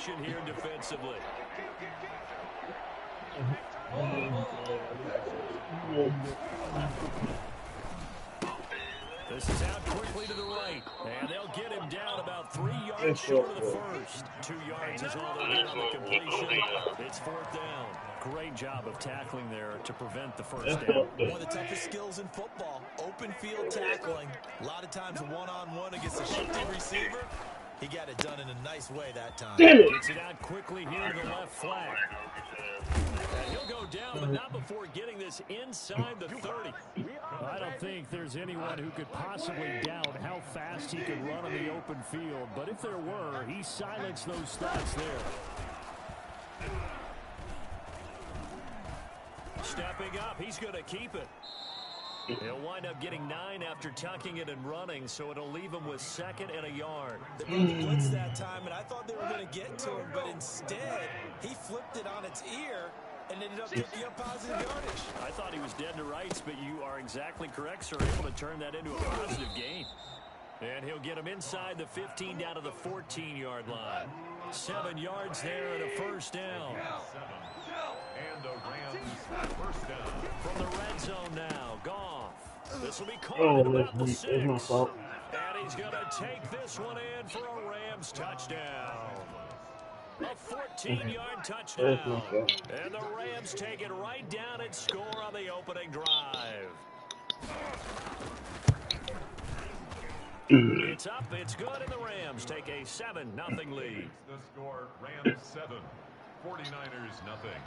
separation here defensively. This is out quickly to the right, and they'll get him down about 3 yards short of the first. 2 yards is all they'll get on the completion. It's fourth down. Great job of tackling there to prevent the first down. One of the toughest skills in football, open field tackling. A lot of times one-on-one against a shifty receiver. He got it done in a nice way that time. Gets it out quickly here to the left flat. And he'll go down, but not before getting this inside the 30. I don't think there's anyone who could possibly doubt how fast he could run on the open field. But if there were, he silenced those thoughts there. Stepping up, he's going to keep it. He'll wind up getting 9 after tucking it and running, so it'll leave him with 2nd and a yard. They broke the blitz that time, and I thought they were going to get to him, but instead, he flipped it on its ear and ended up picking up positive yardage. I thought he was dead to rights, but you are exactly correct, sir. Able to turn that into a positive gain. And he'll get him inside the 15 down to the 14-yard line. 7 yards there and a first down. And the Rams first down. From the red zone now, Goff. This will be caught at about the 6. And he's going to take this one in for a Rams touchdown. A 14-yard touchdown. And the Rams take it right down and score on the opening drive. It's up, it's good, and the Rams take a 7-0 lead. The score, Rams 7, 49ers nothing.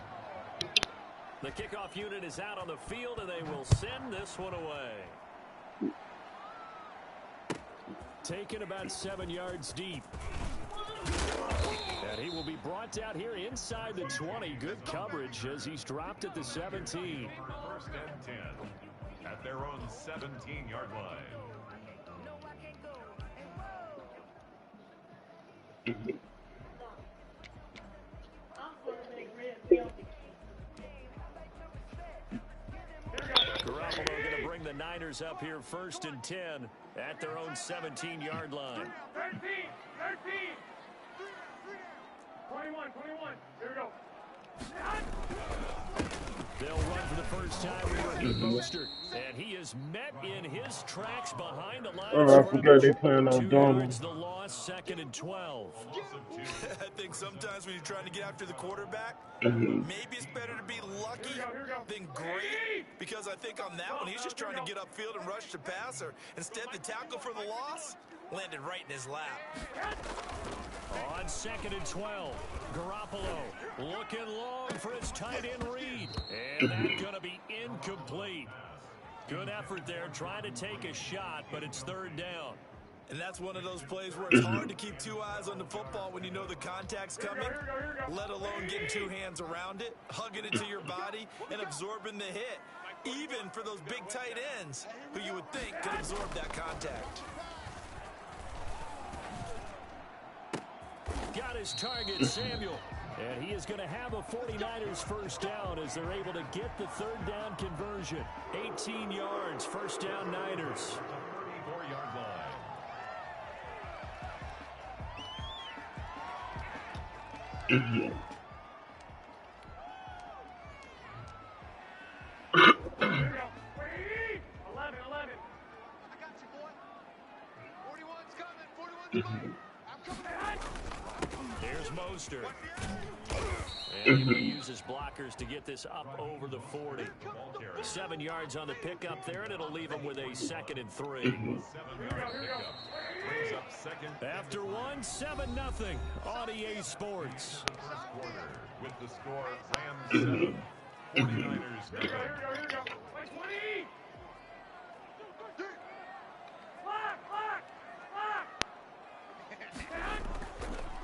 The kickoff unit is out on the field, and they will send this one away. Taken about 7 yards deep. And he will be brought down here inside the 20. Good coverage as he's dropped at the 17. First and 10 at their own 17-yard line. Garoppolo going to bring the Niners up here first and 10 at their own 17-yard line. 13, 21, here we go. They'll run for the first time with Raheem Mostert, and he is met in his tracks behind the line. I forgot they playing on 2 yards the loss, 2nd and 12. I think sometimes when you're trying to get after the quarterback, maybe it's better to be lucky than great. Because I think on that one, he's just trying to get upfield and rush the passer. Instead, the tackle for the loss landed right in his lap. On 2nd and 12, Garoppolo looking long for his tight end read. And that's going to be incomplete. Good effort there, trying to take a shot, but it's 3rd down. And that's one of those plays where it's hard to keep 2 eyes on the football when you know the contact's coming, let alone getting 2 hands around it, hugging it to your body, and absorbing the hit, even for those big tight ends who you would think could absorb that contact. Got his target, Samuel. And he is going to have a 49ers first down as they're able to get the 3rd down conversion. 18 yards, first down Niners. 34-yard line. Yeah. Here's Mostert. And he uses blockers to get this up over the 40. 7 yards on the pickup there, and it'll leave him with a 2nd and 3. 7-yard pickup. Brings up second. After 1, 7-0 on EA Sports. First quarter with the score, Rams 7, 49ers nothing.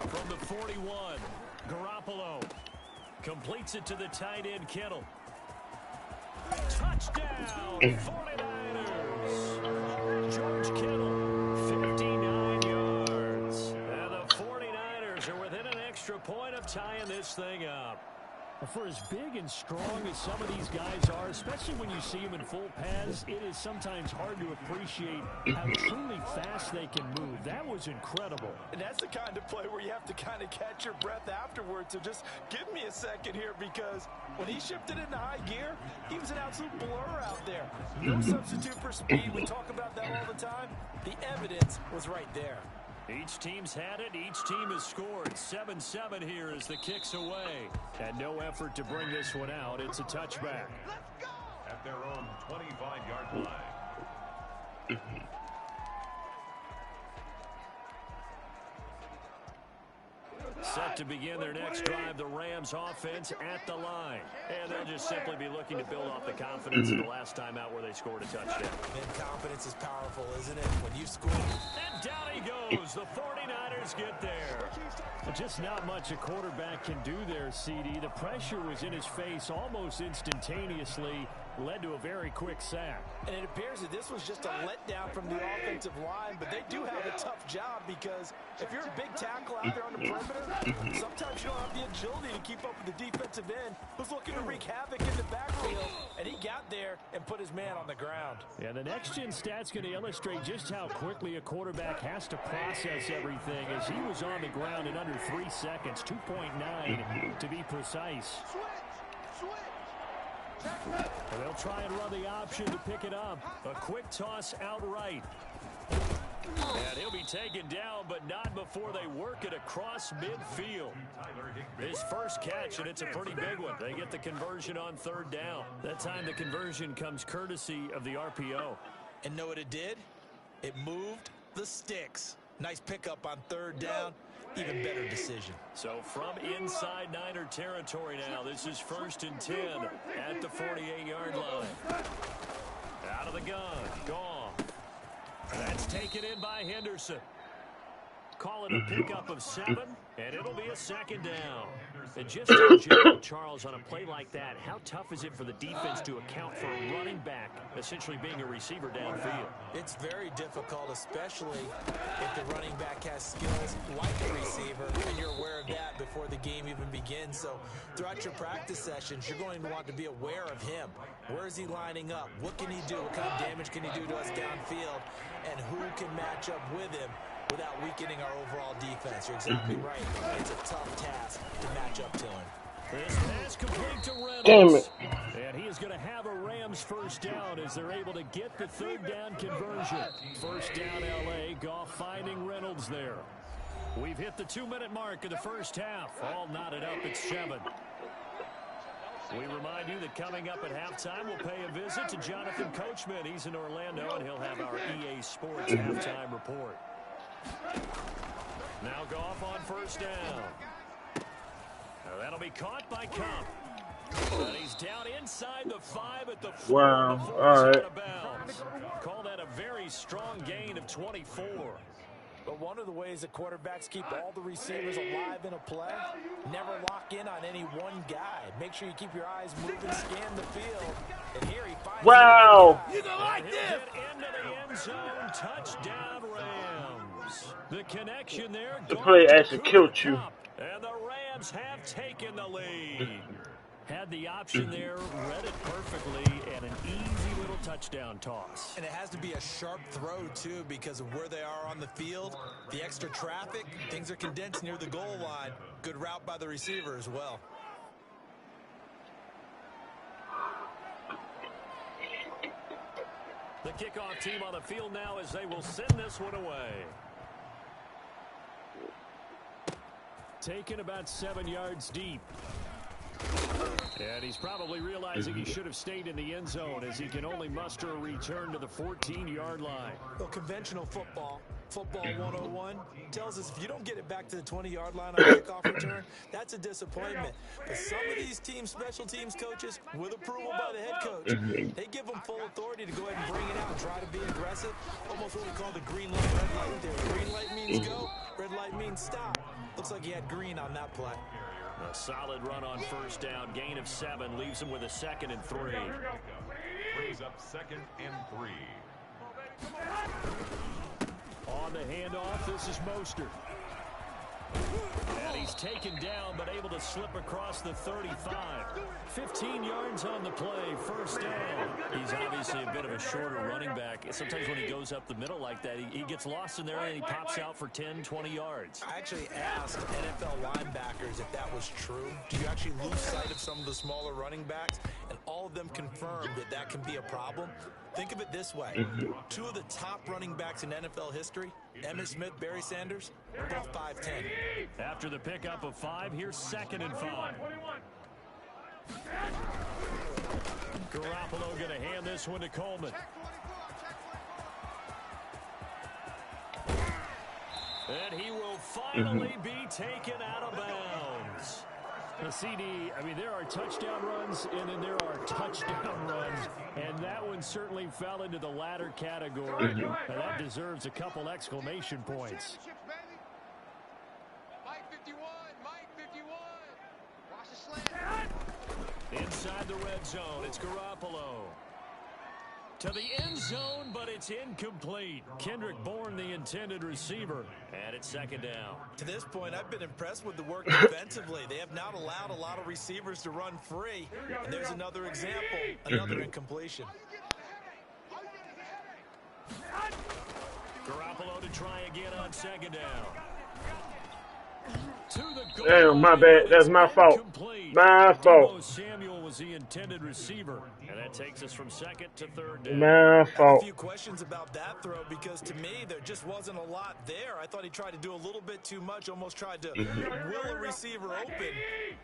From the 41, Garoppolo completes it to the tight end, Kittle. Touchdown, 49ers. George Kittle, 59 yards. And the 49ers are within an extra point of tying this thing up. For as big and strong as some of these guys are, especially when you see them in full pads, it is sometimes hard to appreciate how truly fast they can move. That was incredible. And that's the kind of play where you have to kind of catch your breath afterwards. So just give me a second here, because when he shifted into high gear, he was an absolute blur out there. No substitute for speed. We talk about that all the time. The evidence was right there. Each team's had it. Each team has scored. 7-7 here as the kick's away. And no effort to bring this one out. It's a touchback. At their own 25-yard line. Set to begin their next drive, the Rams offense at the line. And they'll just simply be looking to build off the confidence of the last time out where they scored a touchdown. And confidence is powerful, isn't it? When you score. And down he goes. The 49ers get there. Just not much a quarterback can do there, CD. The pressure was in his face almost instantaneously. Led to a very quick sack. And it appears that this was just a letdown from the offensive line, but they do have a tough job, because if you're a big tackle out there on the perimeter, sometimes you don't have the agility to keep up with the defensive end who's looking to wreak havoc in the backfield, and he got there and put his man on the ground. Yeah, the next-gen stat's going to illustrate just how quickly a quarterback has to process everything, as he was on the ground in under 3 seconds, 2.9 to be precise. And they'll try and run the option to pick it up. A quick toss outright. And he'll be taken down, but not before they work it across midfield. His first catch, and it's a pretty big one. They get the conversion on 3rd down. That time the conversion comes courtesy of the RPO. And know what it did? It moved the sticks. Nice pickup on 3rd down. Even better decision. So from inside Niner territory now, this is 1st and 10 at the 48-yard line. Out of the gun, gone. That's taken in by Henderson. Call it a pickup of 7, and it'll be a 2nd down. And just in general, Charles, on a play like that, how tough is it for the defense to account for a running back essentially being a receiver downfield? It's very difficult, especially if the running back has skills like a receiver, and you're aware of that before the game even begins. So throughout your practice sessions, you're going to want to be aware of him. Where is he lining up? What can he do? What kind of damage can he do to us downfield? And who can match up with him without weakening our overall defense? You're exactly right. It's a tough task to match up to him. This pass complete to Reynolds. Damn it. And he is going to have a Rams 1st down as they're able to get the 3rd down conversion. 1st down LA. Goff finding Reynolds there. We've hit the 2-minute mark of the 1st half. All knotted up at 7. We remind you that coming up at halftime, we'll pay a visit to Jonathan Coachman. He's in Orlando, and he'll have our EA Sports halftime report. Now Goff on 1st down. Now that'll be caught by Cup. And he's down inside the 5 at the 4. Wow. Before All he's right. out of bounds. Call that a very strong gain of 24. But one of the ways that quarterbacks keep all the receivers alive in a play, never lock in on any one guy. Make sure you keep your eyes moving, scan the field. And here he finds Wow. You go like He'll this. get into the end zone. Touchdown Rams. The connection there. The Goff play to actually Cooper killed you. Kupp. And the Rams have taken the lead. Had the option there, read it perfectly, and an easy little touchdown toss. And it has to be a sharp throw, too, because of where they are on the field. The extra traffic, things are condensed near the goal line. Good route by the receiver as well. The kickoff team on the field now as they will send this one away. Taken about 7 yards deep. And he's probably realizing he should have stayed in the end zone as he can only muster a return to the 14-yard line. Well, conventional football 101, tells us if you don't get it back to the 20-yard line on kickoff return, that's a disappointment. But some of these teams, special teams coaches, with approval by the head coach, they give them full authority to go ahead and bring it out and try to be aggressive. Almost what we call the green light, red light there. Green light means go, red light means stop. Looks like he had green on that play. A solid run on 1st down. Gain of 7 leaves him with a 2nd and 3. Brings up 2nd and 3. On the handoff, this is Mostert. And he's taken down, but able to slip across the 35. 15 yards on the play, first down. He's obviously a bit of a shorter running back. Sometimes when he goes up the middle like that, he gets lost in there and he pops out for 10, 20 yards. I actually asked NFL linebackers if that was true. Do you actually lose sight of some of the smaller running backs? And all of them confirmed that that can be a problem. Think of it this way. Two of the top running backs in NFL history, Emmitt Smith, Barry Sanders, both 5'10". After the pickup of 5, here's 2nd and 5. Garoppolo going to hand this one to Coleman. And he will finally be taken out of bounds. The CD, I mean, there are touchdown runs, and then there are touchdown runs, and that one certainly fell into the latter category. And that deserves a couple exclamation points. Mike 51, Mike 51. Watch the slant. Inside the red zone, it's Garoppolo. To the end zone, but it's incomplete. Kendrick Bourne, the intended receiver, and it's 2nd down. To this point, I've been impressed with the work defensively. They have not allowed a lot of receivers to run free. And there's another example, another incompletion. Garoppolo to try again on 2nd down. To the goal. Damn, my bad. That's my fault. My fault. Samuel was the intended receiver, and that takes us from 2nd to 3rd down. My A fault. few questions about that throw because to me there just wasn't a lot there. I thought he tried to do a little bit too much, almost tried to will a receiver open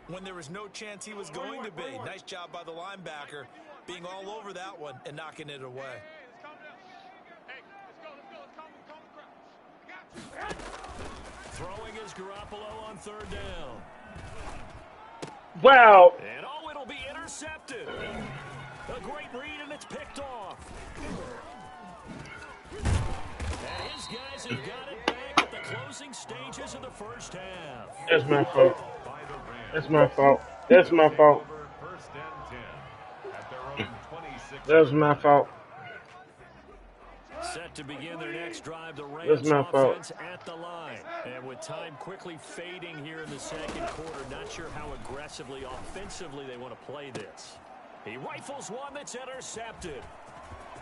when there was no chance he was going to be. Nice job by the linebacker being all over that one and knocking it away. Throwing is Garoppolo on 3rd down. Wow. And oh, it'll be intercepted. A great read, and it's picked off. And his guys have got it back at the closing stages of the first half. That's my fault. That's my fault. That's my fault. First and 10 at their own 26. That's my fault. Set to begin their next drive, the Rams offense at the line. And with time quickly fading here in the 2nd quarter, not sure how aggressively, offensively they want to play this. He rifles one that's intercepted.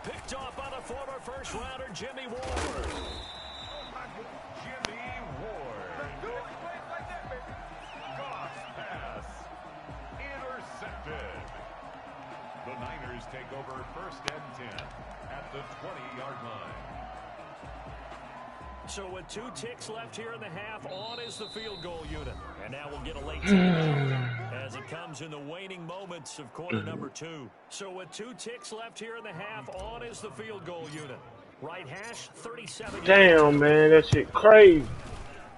Picked off by the former first-rounder, Jimmy Ward. Jimmy Ward. Goss pass. Intercepted. The Niners take over 1st and 10 at the 20-yard line. So with 2 ticks left here in the half, on is the field goal unit. And now we'll get a late timeout as it comes in the waning moments of quarter number 2. So with 2 ticks left here in the half, on is the field goal unit. Right hash, 37 yards. Damn, man, that shit crazy.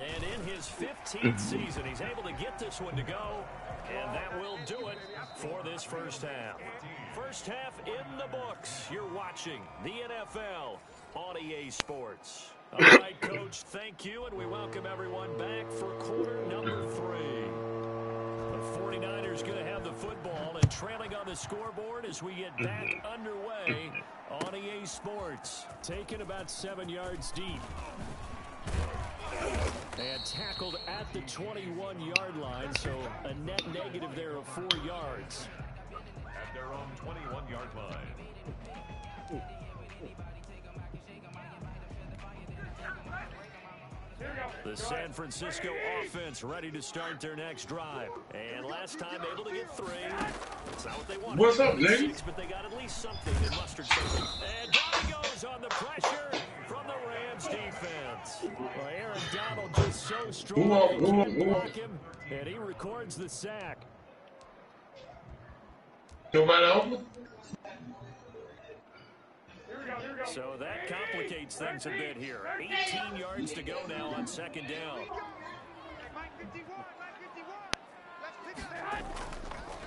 And in his 15th season, he's able to get this one to go. And that will do it for this first half. First half in the books. You're watching the NFL on EA Sports. All right, Coach, thank you, and we welcome everyone back for quarter number 3. The 49ers going to have the football and trailing on the scoreboard as we get back underway on EA Sports. Taken about 7 yards deep. And tackled at the 21-yard line, so a net negative there of 4 yards. At their own 21-yard line. The San Francisco offense ready to start their next drive. And last time able to get 3. It's not what they wanted. What's up, nigga? But they got at least something in mustard something. And down he goes on the pressure from the Rams defense. Well, Aaron Donald just so strong. They can't block him, and he records the sack. Nobody open? So that complicates things a bit here. 18 yards to go now on 2nd down.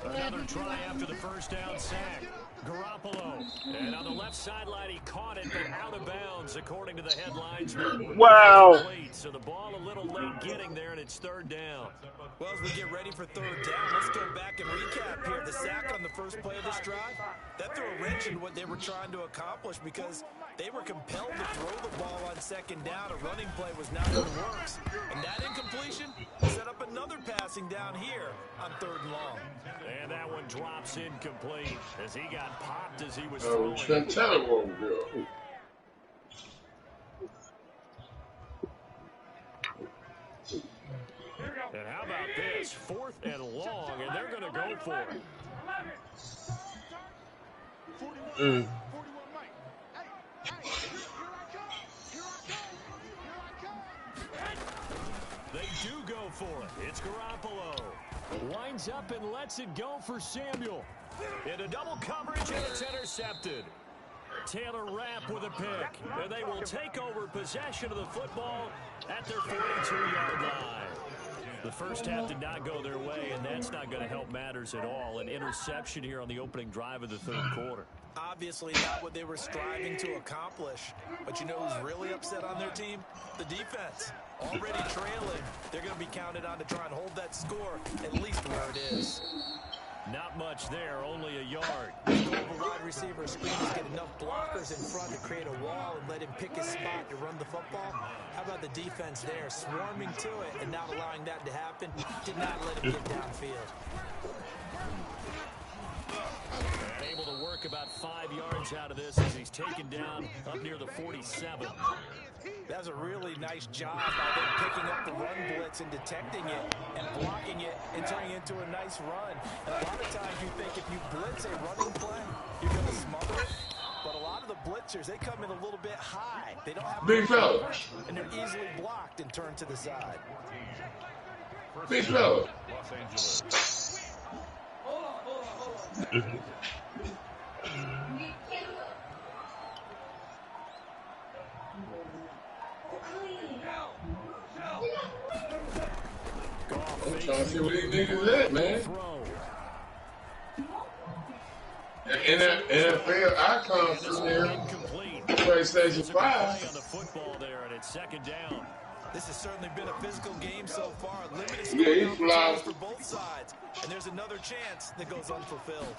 Another try after the first down sack. Garoppolo. And on the left sideline, he caught it, but out of bounds, according to the headlines. Wow. So the ball a little late getting there, and it's 3rd down. Well, as we get ready for 3rd down, let's go back and recap here. The sack on the first play of this drive, that threw a wrench in what they were trying to accomplish because They were compelled to throw the ball on second down. A running play was not in the works. And that incompletion set up another passing down here on 3rd and long. And that one drops incomplete as he got popped as he was Oh, throwing. can't tell it won't go. And how about this? 4th and long, and they're going to go for it. 41 Mike. Hey, here I come. They do go for it. It's Garoppolo. Winds up and lets it go for Samuel. Into double coverage, and it's intercepted. Taylor Rapp with a pick. And they will take over possession of the football at their 42-yard line. The first half did not go their way, and that's not going to help matters at all. An interception here on the opening drive of the 3rd quarter. Obviously not what they were striving to accomplish. But you know who's really upset on their team? The defense. Already trailing. They're going to be counted on to try and hold that score at least where it is. Not much there, only a yard. The wide receiver screens get enough blockers in front to create a wall and let him pick his spot to run the football. How about the defense there, swarming to it and not allowing that to happen? Did not let him get downfield. Able to work about 5 yards out of this as he's taken down up near the 47. That was a really nice job by them picking up the run blitz and detecting it and blocking it and turning it into a nice run. And a lot of times you think if you blitz a running play, you're going to smother it. But a lot of the blitzers, they come in a little bit high. They don't have Big fella. and they're easily blocked and turned to the side. Big fella. Los Angeles. I'm trying to see where these niggas at, man. NFL icons sitting there. PlayStation 5. On the football there, and it's 2nd down. This has certainly been a physical game so far. Limited Yeah, scoring he's flying. opportunities for both sides. And there's another chance that goes unfulfilled.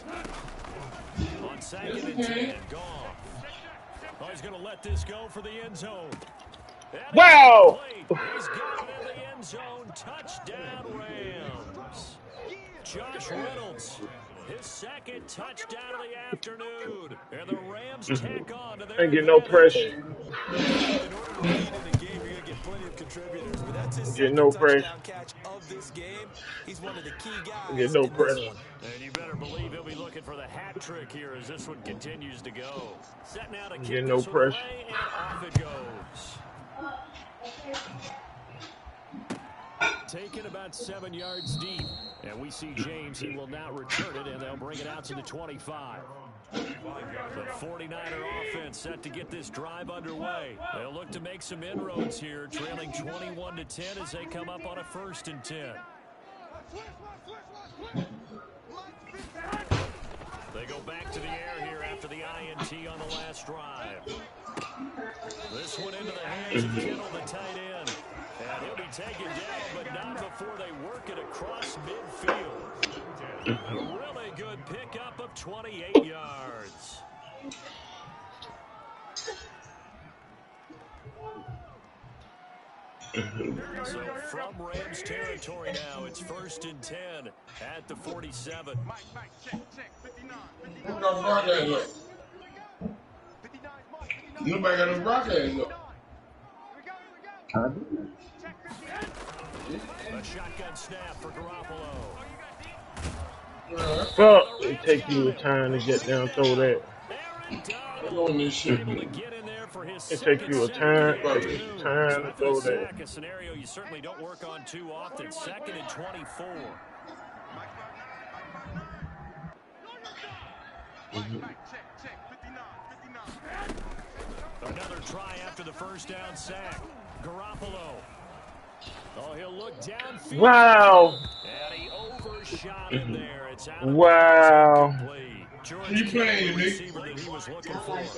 On 2nd and 10, gone. Oh, he's going to let this go for the end zone. Wow! He's got it in the end zone. Touchdown, Rams. Josh Reynolds, his 2nd touchdown of the afternoon. And the Rams tack on to their Ain't get no pressure. In order to lead in a game, you're going to get plenty of contributors. But that's his Get no second pressure. touchdown catch of this game. He's one of the key guys. Get no in this pressure. one. And you better believe he'll be looking for the hat trick here as this one continues to go. Setting out a kick Get no this pressure. away, and off it goes. Taken about 7 yards deep. And we see James. He will now return it, and they'll bring it out to the 25. The 49er offense set to get this drive underway. They'll look to make some inroads here, trailing 21-10 as they come up on a 1st and 10. They go back to the air here after the INT on the last drive. This one into the hands of Kittle, the tight end. And he'll be taken down, but not before they work it across midfield. A really good pickup of 28 yards. So from Rams territory now, it's 1st and 10 at the 47. Mike, check, 59, 59. Who got broadcast up? 59, Mike, 59. Nobody got no broadcast up. Here we go. Check 58. A shotgun snap for Garoppolo. Fuck, it take you a time to get down, throw that. Aaron I'm on this shit, able to man. get in there for his It take you a time, second to throw that. sack, a scenario you certainly don't work on too often. 2nd and 24. Mike, check, 59, 59. Another try after the first down sack. Garoppolo. Oh, he'll look downfield. Wow. And he overshot him there. It's out of Wow. bounds, incomplete. George You playing, Kittle, the Nick? receiver that he was looking for. As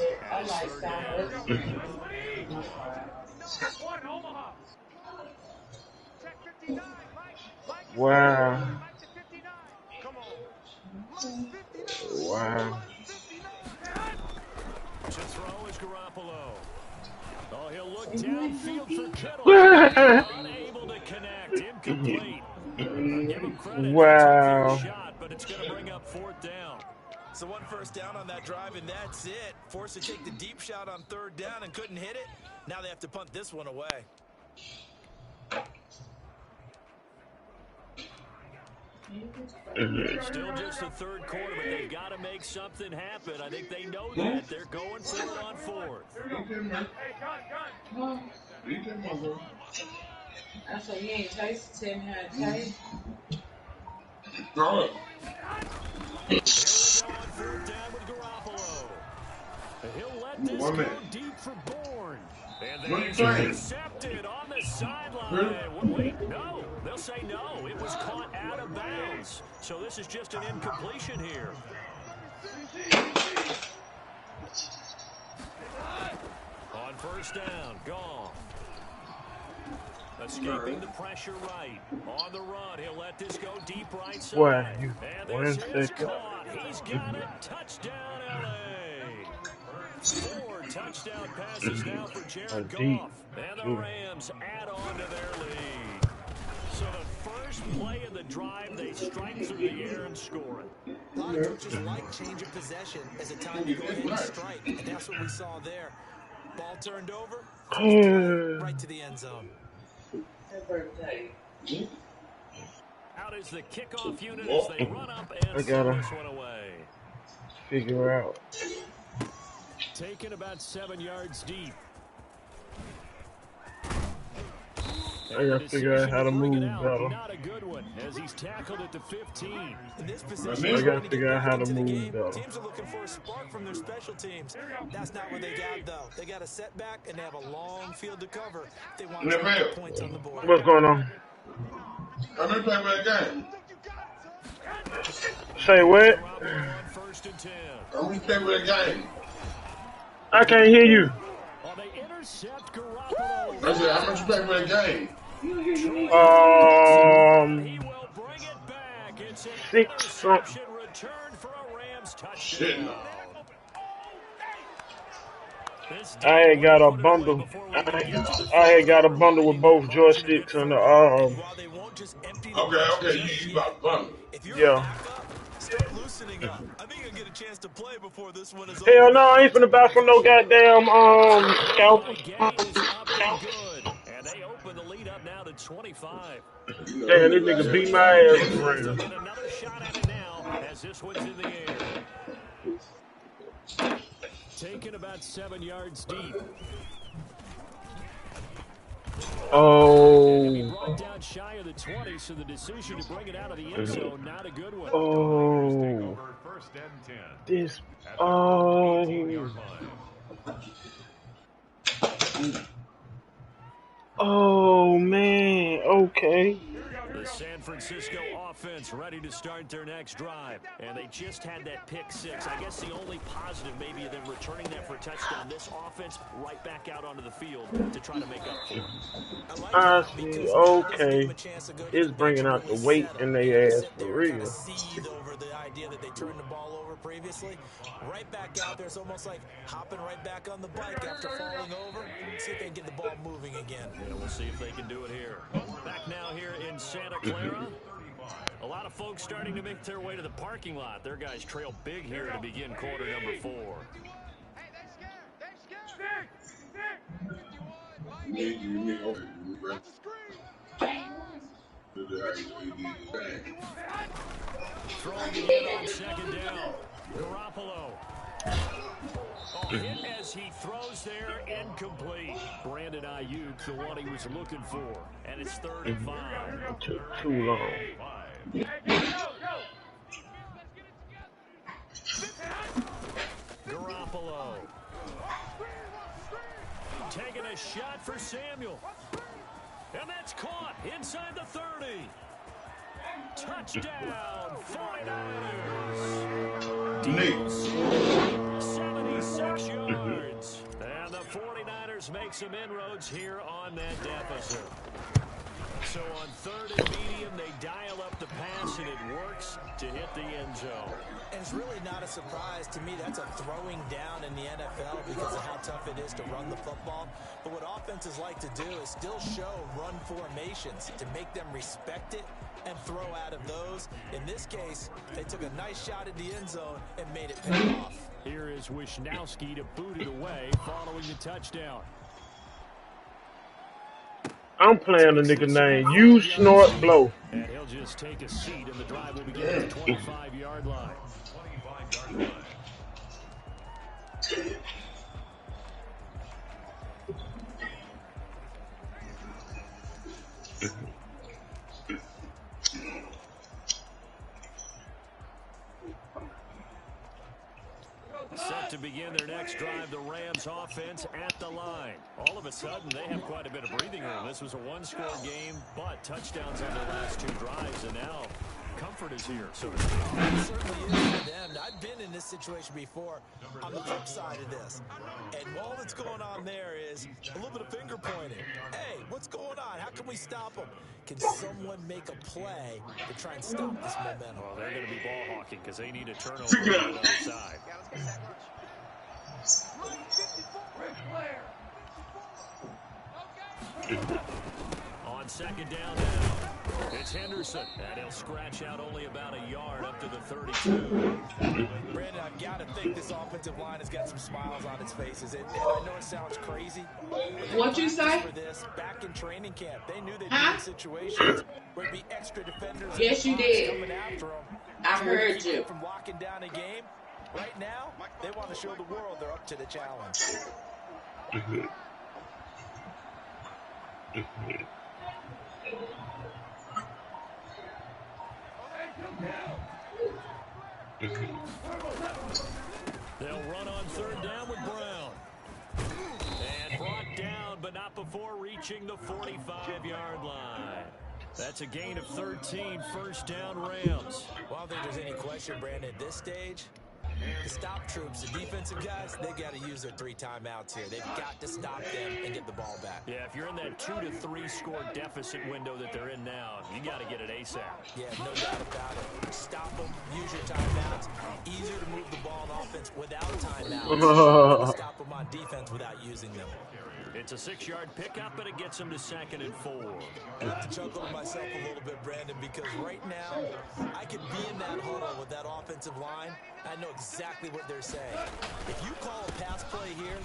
3rd down. One, Omaha. Check 59, Mike. Wow. Mike to 59. Come on. Mike 59. Wow. To throw is Garoppolo. Oh, he'll look downfield for Kittle. Unable to connect. Incomplete. Give him credit. Wow. Shot, but it's going to bring up 4th down. So 1 first down on that drive, and that's it. Forced to take the deep shot on 3rd down and couldn't hit it. Now they have to punt this one away. Still just the 3rd quarter, but they've got to make something happen. I think they know that. They're going for it on 4th. I said, you ain't tasted, tell me how to taste. Throw it. Here we go on 4th down with Garoppolo. He'll let this go deep for Bourne. And they intercepted on the sideline. Wait, no. They'll say no. It was caught out of bounds. So this is just an incompletion here. On 1st down, Goff. Escaping the pressure right. On the run, he'll let this go deep right side. Wow, And this is caught. He's got it. Touchdown, L.A. 4 touchdown passes now for Jared Goff. And the Rams add on to their lead. So the first play of the drive, they strike through the air and score it. A lot of coaches like change of possession as a time to go ahead and strike. And that's what we saw there. Ball turned over, right to the end zone. Out is the kickoff unit as they run up and send this one away. Figure out. Taken about 7 yards deep. I gotta figure out how to move better. Not a good one as he's tackled at the 15. I gotta figure out how to move better. Teams are looking for a spark from their special teams. That's not what they got, though. They got a setback and they have a long field to cover. They want to get points on the board. What's going on? How many play with that game? Say what? How many play with that game? I can't hear you. They intercept Garoppolo. I said, how much you play with that game? He will bring it back. It's an 6 something. return for a Rams touchdown. I ain't got a bundle. I ain't got a bundle with both joysticks and the Okay, you got a bundle. Yeah. Start loosening up. I think you'll get a chance to play before this one is Hell no, I ain't finna buy from no goddamn scalper. And they open the lead up now to 25. Damn, this nigga beat my ass. Another shot at it now as this one's in the air. Taken about 7 yards deep. Oh. Brought down shy of the 20, so the decision to bring it out of the end zone, not a good one. Oh. This. Oh. Oh, man. Okay. The San Francisco offense ready to start their next drive. And they just had that pick 6. I guess the only positive maybe of them returning that for a touchdown. This offense right back out onto the field to try to make up for it. I see. Okay. It's bringing out the weight in their ass for real. Over the idea that they turned the ball over previously. Right back out there. It's almost like hopping right back on the bike after falling over. See if they can get the ball moving again. Yeah, we'll see if they can do it here. Back now here in Santa Clara. A lot of folks starting to make their way to the parking lot. Their guys trail big here to begin quarter number 4. Hey, they're scared. That's a screen. Throwing it in on 2nd down. Garoppolo. Hit as he throws there, incomplete. Brandon Ayuk, the one he was looking for. And it's 3rd and 5. It took too long. Garoppolo. Taking a shot for Samuel. And that's caught inside the 30. Touchdown, 49ers. 76 yards. And the 49ers make some inroads here on that deficit. So on 3rd and medium, they dial up the pass, and it works to hit the end zone. And it's really not a surprise to me. That's a throwing down in the NFL because of how tough it is to run the football. But what offenses like to do is still show run formations to make them respect it and throw out of those. In this case, they took a nice shot at the end zone and made it pay off. Here is Wisnowski to boot it away following the touchdown. I'm playing the nigga name. You snort blow. And he'll just take a seat, and the drive will begin at the 25-yard line. 25-yard line. Set to begin their next drive, the Rams offense at the line. All of a sudden, they have quite a bit of breathing room. This was a one-score game, but touchdowns on their last two drives, and now comfort is here, so to speak. It certainly is for them. I've been in this situation before on the flip side of this. And all that's going on there is a little bit of finger pointing. Hey, what's going on? How can we stop them? Can someone make a play to try and stop this momentum? Well, they're going to be ball hawking because they need a turnover on the other side. On second down now, it's Henderson, and he'll scratch out only about a yard up to the 32. Brandon, I've got to think this offensive line has got some smiles on its faces. And I know it sounds crazy. What you say? For this, back in training camp, they knew they'd be in situations where it'd be extra defenders. Yes, you did. Coming after them. I heard you. From locking down a game. Right now, they want to show the world they're up to the challenge. They'll run on third down with Brown. And brought down, but not before reaching the 45-yard line. That's a gain of 13, first down Rams. Well, I don't think there's any question, Brandon, at this stage, the stop troops, the defensive guys, they got to use their 3 timeouts here. They've got to stop them and get the ball back. Yeah, if you're in that 2 to 3 score deficit window that they're in now, you got to get it ASAP. Yeah, no doubt about it. Stop them, use your timeouts. Easier to move the ball on offense without timeouts. Stop them on defense without using them. It's a 6-yard pickup, but it gets them to 2nd and 4. I have to chuckle to myself a little bit, Brandon, because right now I could be in that huddle with that offensive line. I know exactly what they're saying. If you call a pass play here,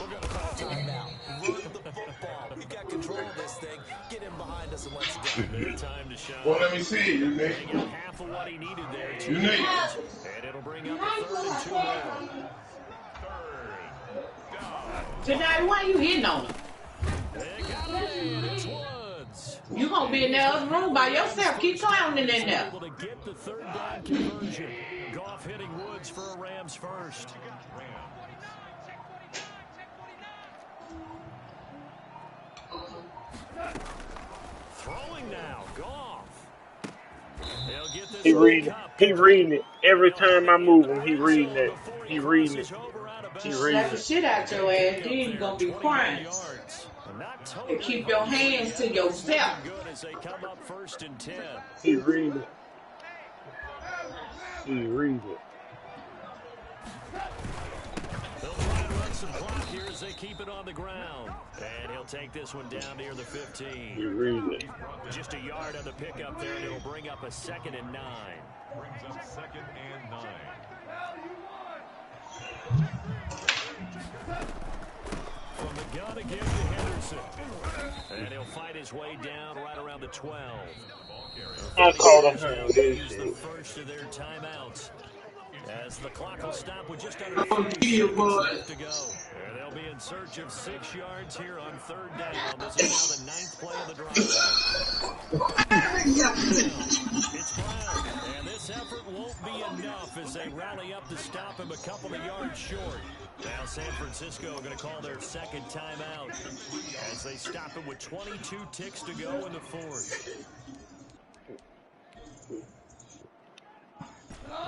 we're going to call a timeout. Run the football. We've got control of this thing. Get him behind us and let's go. Their time to shine. Well, let me see you, Nick. They got half of what he needed there. You Nick. And it'll bring up a 3rd and 2 more. Tonight, why you hitting on him? They got it. It's Woods. You gonna be in the other room by yourself. Keep clowning in there. Able to get the 3rd down conversion. Goff hitting Woods for a Rams first. Throwing now, Goff. He'll get this He reading it. Every time I move him, he reading it. He reading it. He reading Slap the it. shit out your ass. Then you gonna be crying. And keep your hands to yourself. He reading it. He reading it. They'll try to run some clock here as they keep it on the ground. And he'll take this one down near the 15. He reading it. Just a yard on the pickup there, and it'll bring up a 2nd and 9. Brings up 2nd and 9. From the gun again to Henderson. And he'll fight his way down right around the 12. I called him. Use the first of their timeouts. As the clock will stop with just under 30 seconds left to go. And they'll be in search of 6 yards here on 3rd down. This is now the 9th play of the drive. It's Brown. And this effort won't be enough as they rally up to stop him a couple of yards short. Now San Francisco are going to call their 2nd timeout as they stop him with 22 ticks to go in the 4th.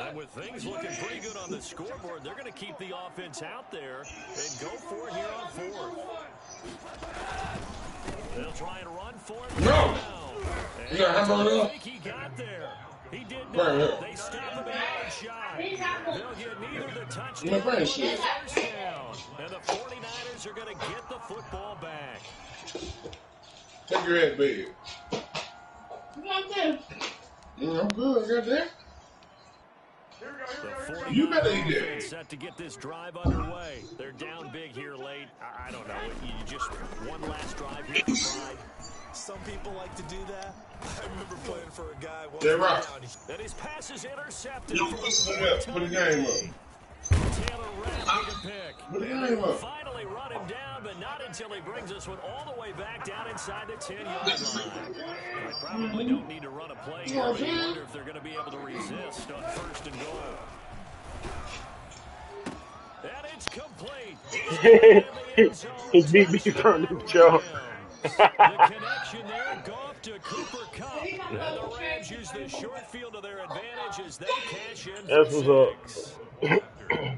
And with things looking pretty good on the scoreboard, they're going to keep the offense out there and go for it here on 4th. They'll try and run for it. No! You got hamburger? I think he got there. He did Burn not. it. They stop him a yard shy. They'll get neither the touchdown Man, burn or the shit. first down. And the 49ers are going to get the football back. Take your head, baby. I'm good. I got that. The You 49er better eat offense that. set to get this drive underway. They're down big here late. I don't know. You just one last drive here for pride. Some people like to do that. I remember playing for a guy once. Jay Rock. And his pass is intercepted You for the put fourth the time game up. today. Taylor Rapp with a pick. Put the And they game will up. finally run him down, but not until he brings this one all the way back down inside the 10-yard line. They probably don't need to run a play here, but you wonder if they're going to be able to resist on first and goal. And it's complete. He's got it in the end zone. He beat me from the jump. The connection there, Goff to Cooper Kupp. And the Rams use the short field to their advantage as they cash in for That's what's 6. up.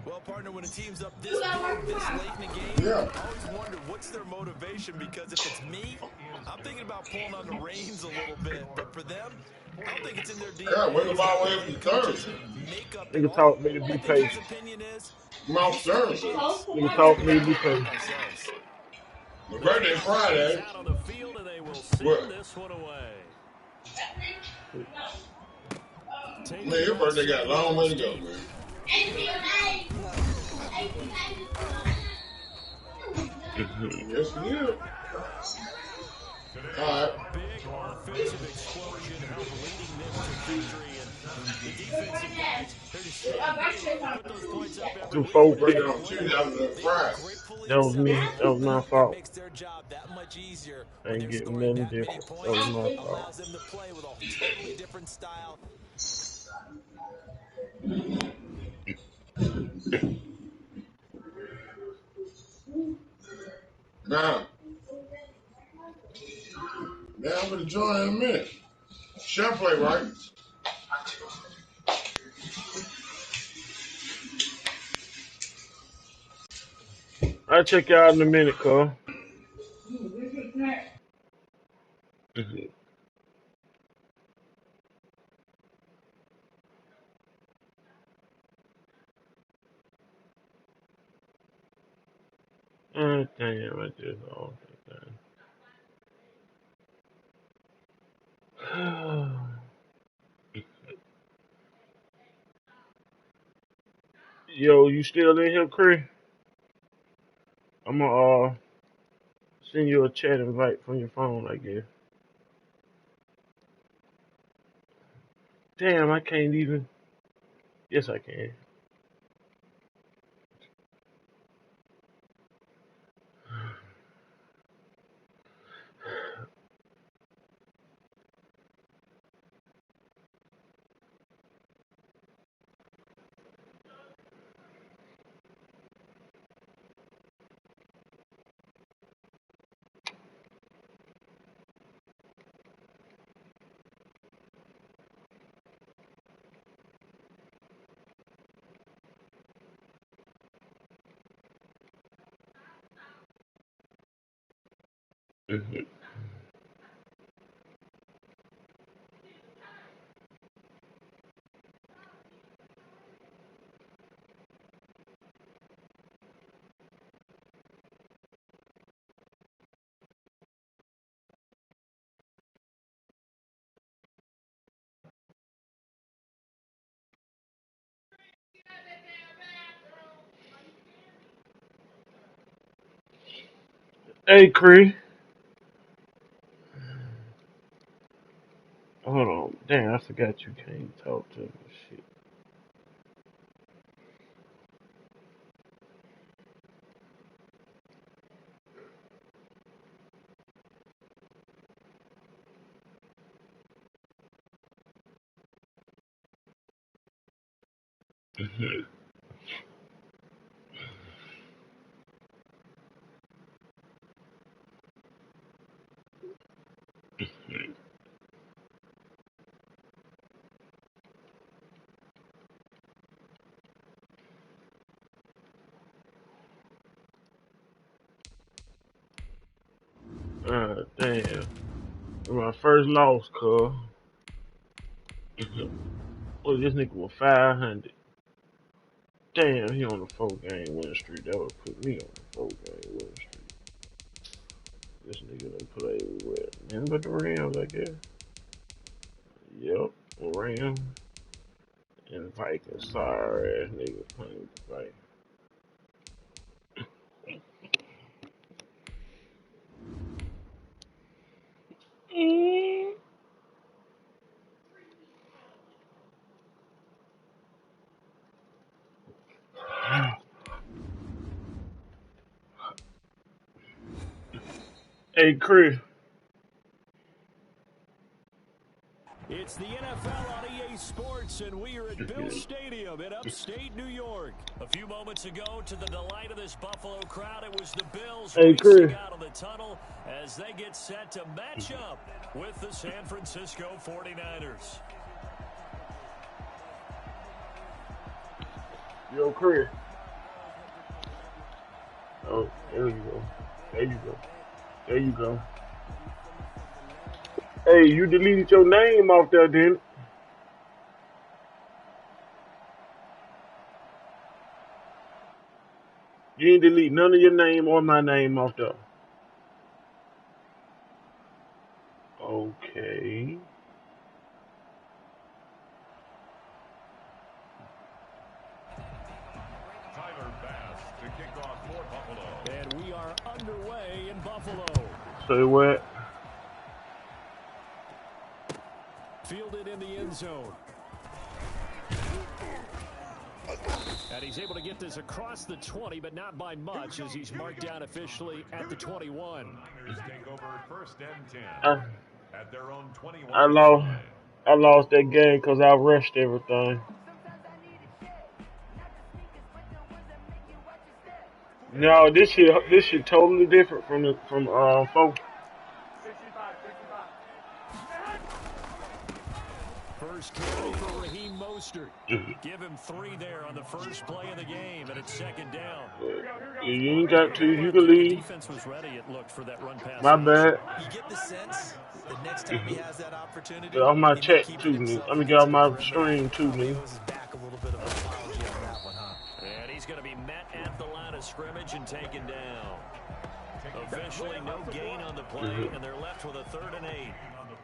Well, partner, when a team's up this big, this late in the game, Yeah. I always wonder what's their motivation, because if it's me, I'm thinking about pulling on the reins a little bit. But for them, I don't think it's in their DNA. Yeah, win the ball away from the third. Make up at Nigga all. taught me to be I think his patient. opinion is Mouth service. Nigga taught me to be patient. ourselves. My birthday Friday. Out on the field, and they will send What? this one away. Man, your birthday got a long way to go, man. Yes, it is. All right. Big offensive explosion helped leading them to victory, and the defensive guys, they're just put those points up every Two week. four Birthday pick. on Tuesday after Friday. That was me. That was my fault. Makes their job that much easier I when ain't they're getting scoring nothing that many different. That points. was my fault. Allows them to play with a totally different style. Now, I'm going to join in a minute. Chef play, right? I'll check you out in a minute, cuz. Damn, I just all that. Yo, you still in here, Chris? I'm gonna send you a chat invite from your phone, I guess. Damn, I can't even. Yes, I can. Hey, Chris. Hold on. Damn, I forgot you can't talk to me. Shit. Damn. My first loss, cuz. Well, this nigga was 500. Damn, he on the 4-game win streak. That would put me on the 4-game win streak. This nigga done played with nothing but the Rams, I guess. Yep, Rams and Vikings. Sorry ass nigga playing with the Vikings. Hey, Chris. It's the NFL on EA Sports, and we are at Bill Stadium in upstate New York. A few moments ago, to the delight of this Buffalo crowd, it was the Bills racing out of the tunnel as they get set to match up with the San Francisco 49ers. Yo, Chris. Oh, there you go. There you go. There you go. Hey, you deleted your name off there, didn't it? You ain't delete none of your name or my name off there. Okay. Tyler Bass to kick off for Buffalo. And we are underway in Buffalo. Say what? Fielded in the end zone. And he's able to get this across the 20, but not by much, as he's marked down officially at the 21. Niners take over first and 10 at their own 21. I lost that game because I rushed everything. No, this shit totally different from 4. First carry for Raheem Mostert. Give him 3 there on the first play of the game, and it's second down. You ain't got to. You can leave. Defense was ready, it looked, for that run pass. My bad. You get the sense the next time he has that opportunity. Get off my chat to me. Let me get off my stream to me. Back a little bit of an apology on that one, huh? And he's going to be met at the line of scrimmage and taken down. Officially no gain on the play, and they're left with a 3rd and 8.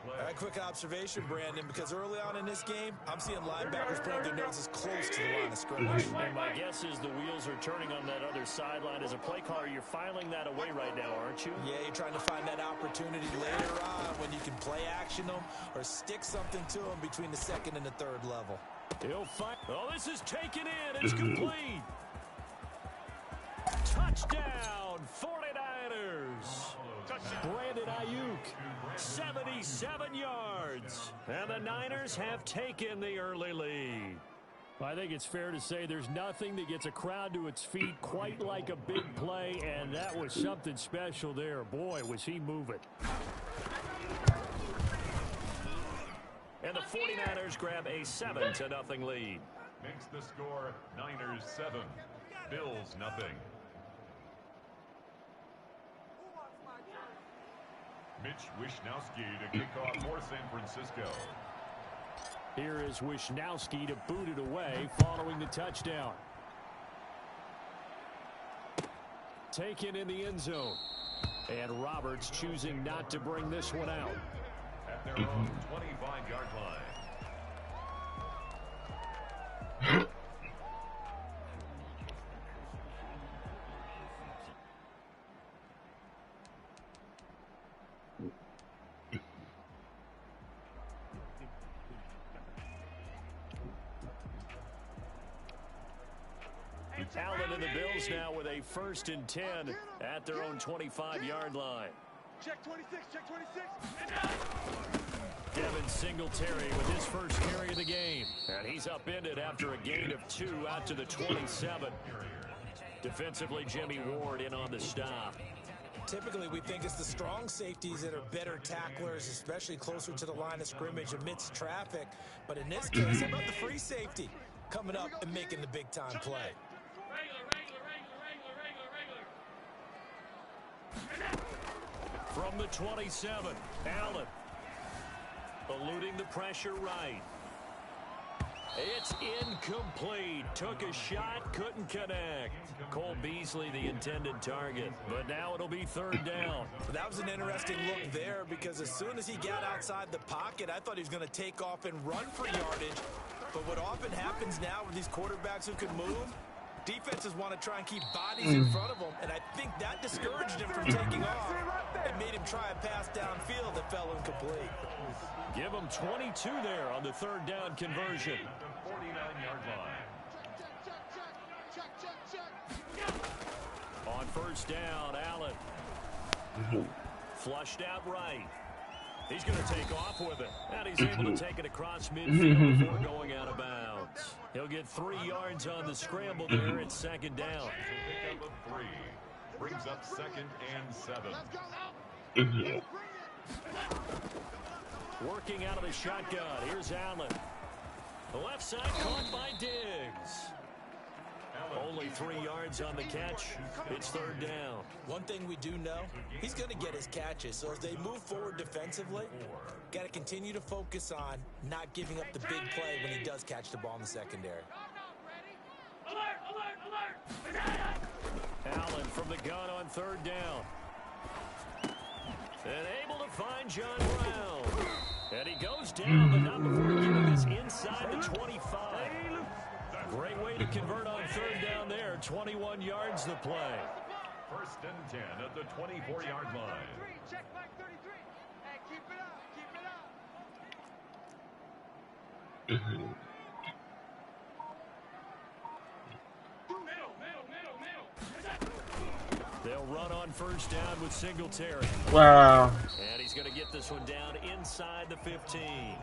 All right, quick observation, Brandon, because early on in this game, I'm seeing linebackers putting their noses close to the line of scrimmage. And my guess is the wheels are turning on that other sideline. As a play caller, you're filing that away right now, aren't you? Yeah, you're trying to find that opportunity later on when you can play action them or stick something to them between the 2nd and the 3rd level. He'll fight. Oh, this is taken in. It's complete. Touchdown, 49ers. Brandon Ayuk, 77 yards. And the Niners have taken the early lead. I think it's fair to say there's nothing that gets a crowd to its feet quite like a big play, and that was something special there. Boy, was he moving. And the 49ers grab a 7-0 lead. Makes the score Niners 7, Bills nothing. Mitch Wishnowsky to kick off for San Francisco. Here is Wishnowsky to boot it away following the touchdown. Taken in the end zone. And Roberts choosing not to bring this one out. At their own 25-yard line. Allen and the Bills now with a 1st and 10 at their own 25-yard line. Check 26, check 26. Devin Singletary with his first carry of the game. And he's upended after a gain of 2 out to the 27. Defensively, Jimmy Ward in on the stop. Typically, we think it's the strong safeties that are better tacklers, especially closer to the line of scrimmage amidst traffic. But in this case, how about the free safety coming up and making the big-time play? From the 27, Allen eluding the pressure right. It's incomplete. Took a shot, couldn't connect. Cole Beasley, the intended target. But now it'll be third down. That was an interesting look there because as soon as he got outside the pocket, I thought he was going to take off and run for yardage. But what often happens now with these quarterbacks who can move, defenses want to try and keep bodies in front of them, and I think that discouraged him from taking off and made him try a pass downfield that fell incomplete. Give him 22 there on the third down conversion. 49-yard line. On first down, Allen. Flushed out right. He's going to take off with it. And he's able to take it across midfield before going out of bounds. He'll get 3 yards on the scramble there at second down. Pickup of 3. Brings up second and 7. Working out of the shotgun. Here's Allen. The left side caught by Diggs. Only 3 yards on the catch. It's third down. One thing we do know, he's going to get his catches. So as they move forward defensively, got to continue to focus on not giving up the big play when he does catch the ball in the secondary. Allen from the gun on third down. And able to find John Brown. And he goes down, but not before getting this inside the 25. Great way to convert on third down there. 21 yards the play. First and 10 at the 24-yard line. Check back 33. Hey, keep it up. Keep it up. They'll run on first down with Singletary. Wow. And he's going to get this one down inside the 15.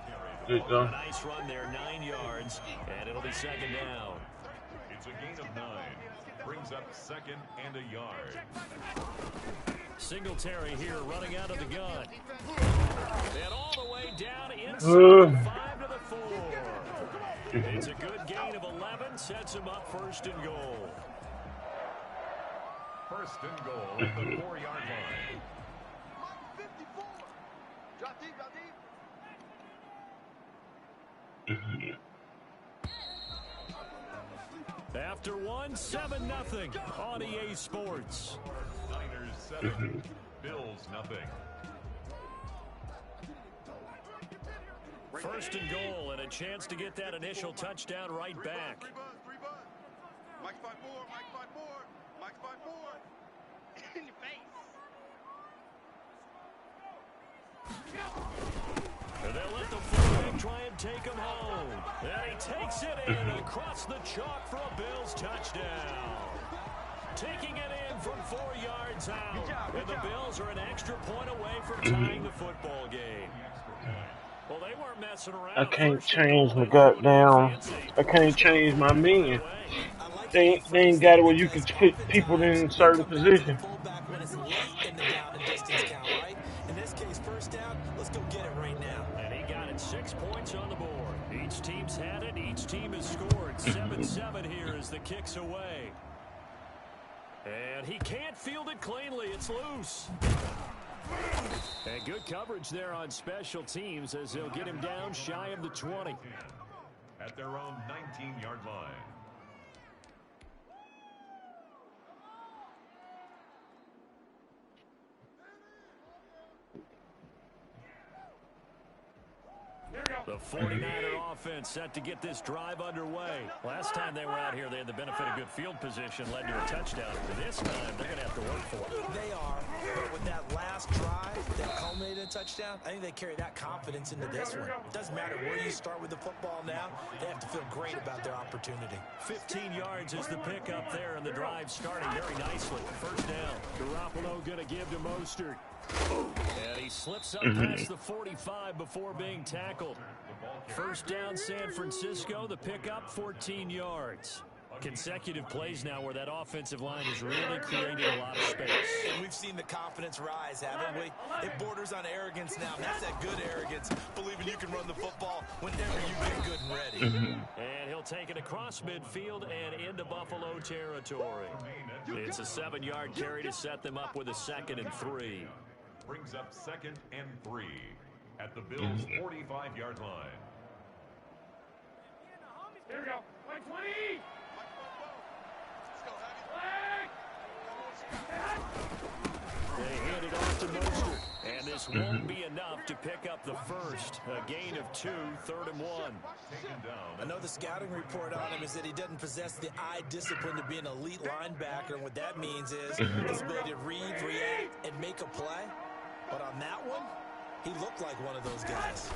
Good go. A nice run there, 9 yards, and it'll be second down. It's a gain of 9. Brings up second and a yard. Singletary here running out of the gun. And all the way down inside the 5 to the 4. It's a good gain of 11, sets him up first and goal. First and goal at the 4-yard line. 54. Drop deep, drop deep. After one, 7-0 on EA Sports. Niners 7, Bills nothing. First and goal and a chance to get that initial touchdown right back. 3 buzz. Mike 5-4, Mike 5-4, Mike 5-4. In your face. And they'll let the fullback try and take him home. And he takes it in across the chalk for a Bills touchdown. Taking it in from 4 yards out. And the Bills are an extra point away from tying the football game. Well, they weren't messing around. I can't change my goddamn. I can't change my men. They ain't got it where you can put people in certain positions. When it's late in the down and distance count, right? In this case, first down, let's go get it right now. And he got it 6 points on the board. Each team's had it. Each team has scored. 7-7 here as the kick's away. And he can't field it cleanly. It's loose. And good coverage there on special teams as they'll get him down shy of the 20. At their own 19-yard line. The 49er offense set to get this drive underway. Last time they were out here, they had the benefit of good field position, led to a touchdown. This time, they're going to have to work for it. They are, but with that last drive that culminated in a touchdown, I think they carry that confidence into this one. It doesn't matter where you start with the football now, they have to feel great about their opportunity. 15 yards is the pickup there, and the drive starting very nicely. First down. Garoppolo going to give to Mostert. And he slips up past the 45 before being tackled. First down, San Francisco. The pickup, 14 yards. Consecutive plays now where that offensive line has really created a lot of space. And we've seen the confidence rise, haven't we? It borders on arrogance now. That's that good arrogance, believing you can run the football whenever you get good and ready. And he'll take it across midfield and into Buffalo territory. It's a 7-yard carry to set them up with a 2nd and 3. Brings up 2nd and 3 at the Bills' 45-yard line. Here we go. Like 20. They hand it off to Mostert, and this won't be enough to pick up the first. A gain of 2, 3rd and 1. I know the scouting report on him is that he doesn't possess the eye discipline to be an elite linebacker, and what that means is his ability to read, react, and make a play. But on that one, he looked like one of those guys.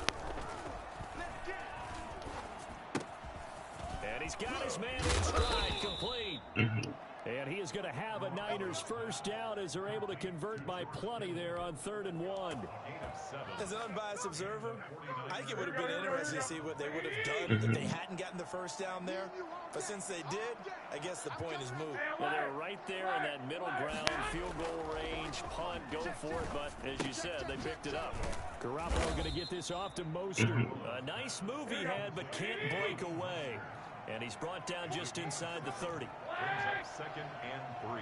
And he's got his man in stride, complete. And he is going to have a Niners first down as they're able to convert by plenty there on 3rd and 1. As an unbiased observer, I think it would have been interesting to see what they would have done if they hadn't gotten the first down there. But since they did, I guess the point is moot. Well, they're right there in that middle ground, field goal range, punt, go for it. But as you said, they picked it up. Garoppolo going to get this off to Mostert. A nice move he had, but can't break away. And he's brought down just inside the 30. Brings up 2nd and 3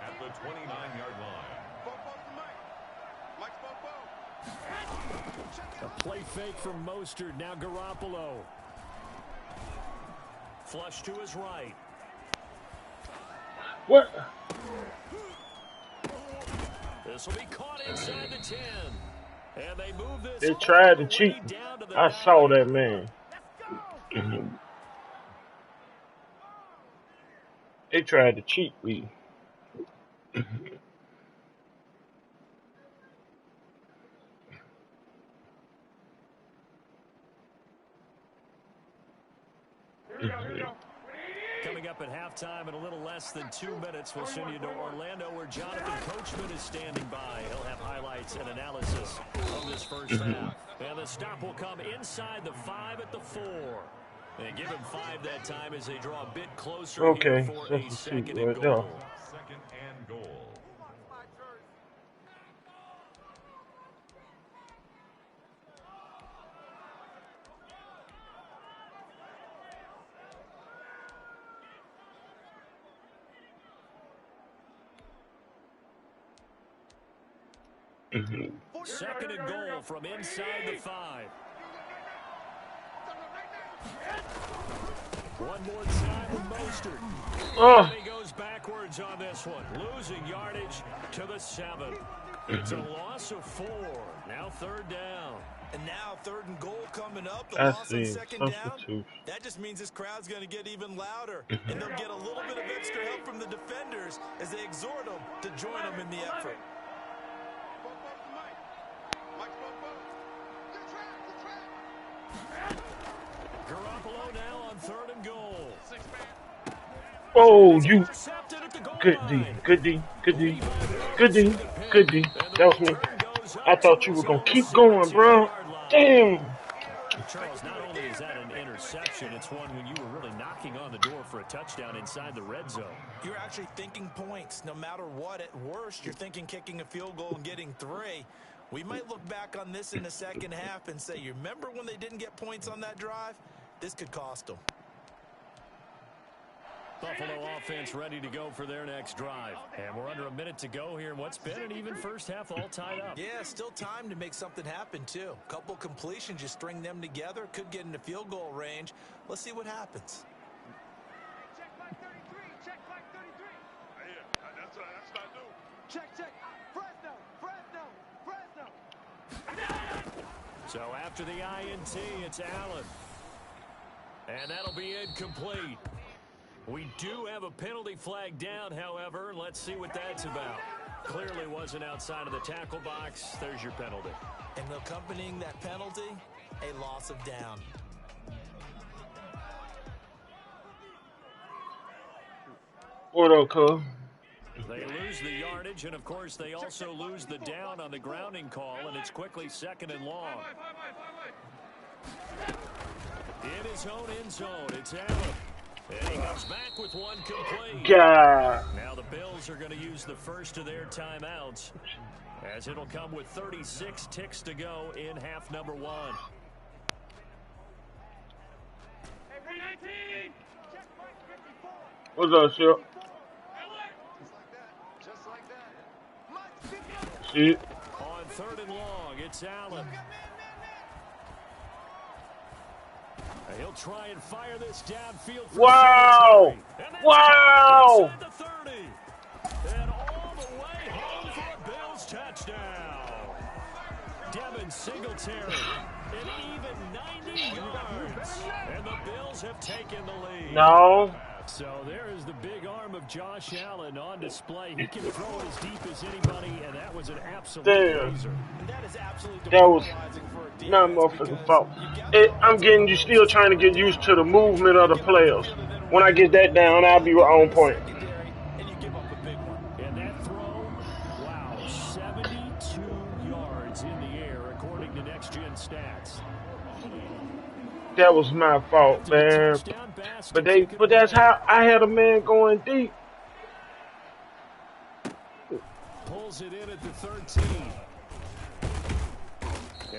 at the 29-yard line. A play fake from Mostert. Now Garoppolo. Flush to his right. What? This will be caught inside the 10. And they move this. They tried to cheat. I saw that, man. They tried to cheat me. Coming up at halftime in a little less than 2 minutes, we'll send you to Orlando where Jonathan Coachman is standing by. He'll have highlights and analysis of this first half. And the stop will come inside the 5 at the 4. They give him 5 that time as they draw a bit closer here for a 2nd and goal. 2nd and goal. Second and goal from inside the 5. One more time with Mostert. And he goes backwards on this one, losing yardage to the 7. It's a loss of 4. Now 3rd down. And now 3rd and goal coming up. The loss on 2nd down. That just means this crowd's going to get even louder. And they'll get a little bit of extra help from the defenders as they exhort them to join them in the effort. Garoppolo now on 3rd and goal. Oh, you. Good D. Good D. Good D. Good D. Good D. That was me. I thought you were going to keep going, bro. Damn. Charles, not only is that an interception, it's one when you were really knocking on the door for a touchdown inside the red zone. You're actually thinking points. No matter what, at worst, you're thinking kicking a field goal and getting 3. We might look back on this in the second half and say, you remember when they didn't get points on that drive? This could cost them. Buffalo offense ready to go for their next drive. And we're under a minute to go here in what's been an even first half all tied up. Yeah, still time to make something happen, too. Couple completions, you string them together, could get into field goal range. Let's see what happens. Check back 33. Check back 33. Yeah, that's what I do. Check. Fresno. So after the INT, it's Allen. And that'll be incomplete. We do have a penalty flag down, however. Let's see what that's about. Clearly wasn't outside of the tackle box. There's your penalty. And accompanying that penalty, a loss of down. What up, cuz? They lose the yardage, and of course they also lose the down on the grounding call, and it's quickly 2nd and long. In his own end zone, it's Allen. And he comes back with one complete. God. Now the Bills are going to use the first of their timeouts, as it'll come with 36 ticks to go in half number 1. What's up, Shep? See it? On 3rd and long, it's Allen. He'll try and fire this downfield for Wow! Wow! inside the 30. And all the way home for a Bills touchdown. Devin Singletary, an even 90 yards. And the Bills have taken the lead. No. So there is the big arm of Josh Allen on display. He can throw it as deep as anybody, and that was an absolute razor. That was not motherfucking fault. You still trying to get used to the movement of the players. When I get that down, I'll be on point. And that throw, wow, 72 yards in the air, according to Next Gen Stats. That was my fault, man. But that's how I had a man going deep. Pulls it in at the 13.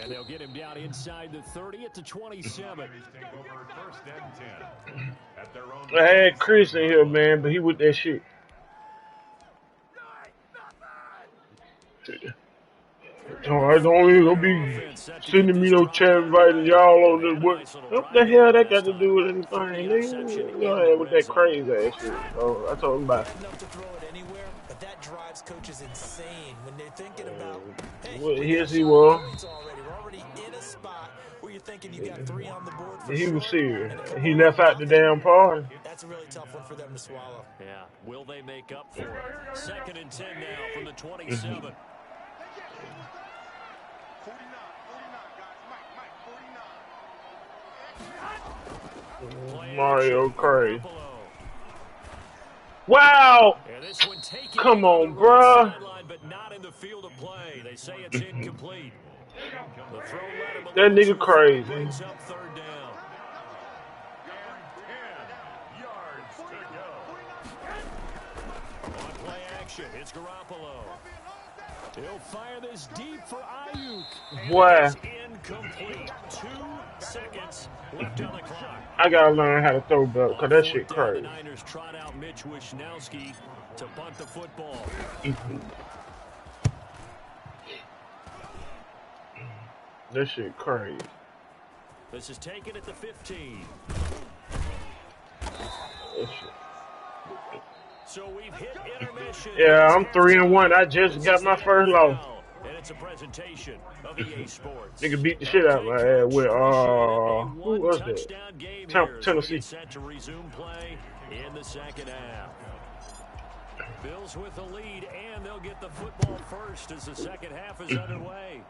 And they'll get him down inside the 30 at the 27. I had Chris in here, man, but he with that shit. I don't be sending me no chat inviting y'all on this. What the hell that got to do with anything, nigga? Y'all with that crazy ass shit. So I told him about it. But that drives coaches insane when they're thinking about, hey, yes, he was. We're already in a spot where you're thinking you got 3 on the board for He was sure. serious. He left out the damn party. That's a really tough one for them to swallow. Yeah. Will they make up for it? 2nd and 10 now from the 27. 49, guys. Mike, 49. Mario crazy. Wow! Come on, bruh. But not in the field of play. They say it's incomplete. The throw led him that nigga crazy. brings up 3rd down. On play action, it's Garoppolo. He'll fire this deep for Ayuk. Boy. It's incomplete. 2 seconds left on the clock. I gotta learn how to throw better, because that shit crazy. The Niners trot out Mitch Wishnowski to punt the football. That shit crazy. This is taken at the 15. That shit. So we've hit intermission. Yeah, I'm 3-1. I just got my first loss. And it's a presentation of EA Sports. Nigga beat the shit out of my ass with who was that? Tennessee. Set to resume play in the 2nd half. Bills with the lead, and they'll get the football first as the 2nd half is underway.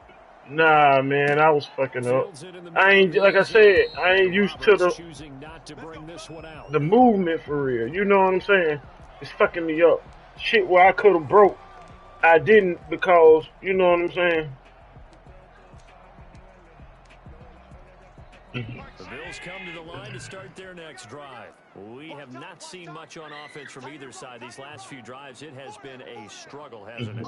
Nah, man, I was fucking up. I ain't, like I said, I ain't used to the movement for real. You know what I'm saying? It's fucking me up. Shit where I could have broke, I didn't because, you know what I'm saying? The Bills come to the line to start their next drive. We have not seen much on offense from either side. These last few drives, it has been a struggle, hasn't it?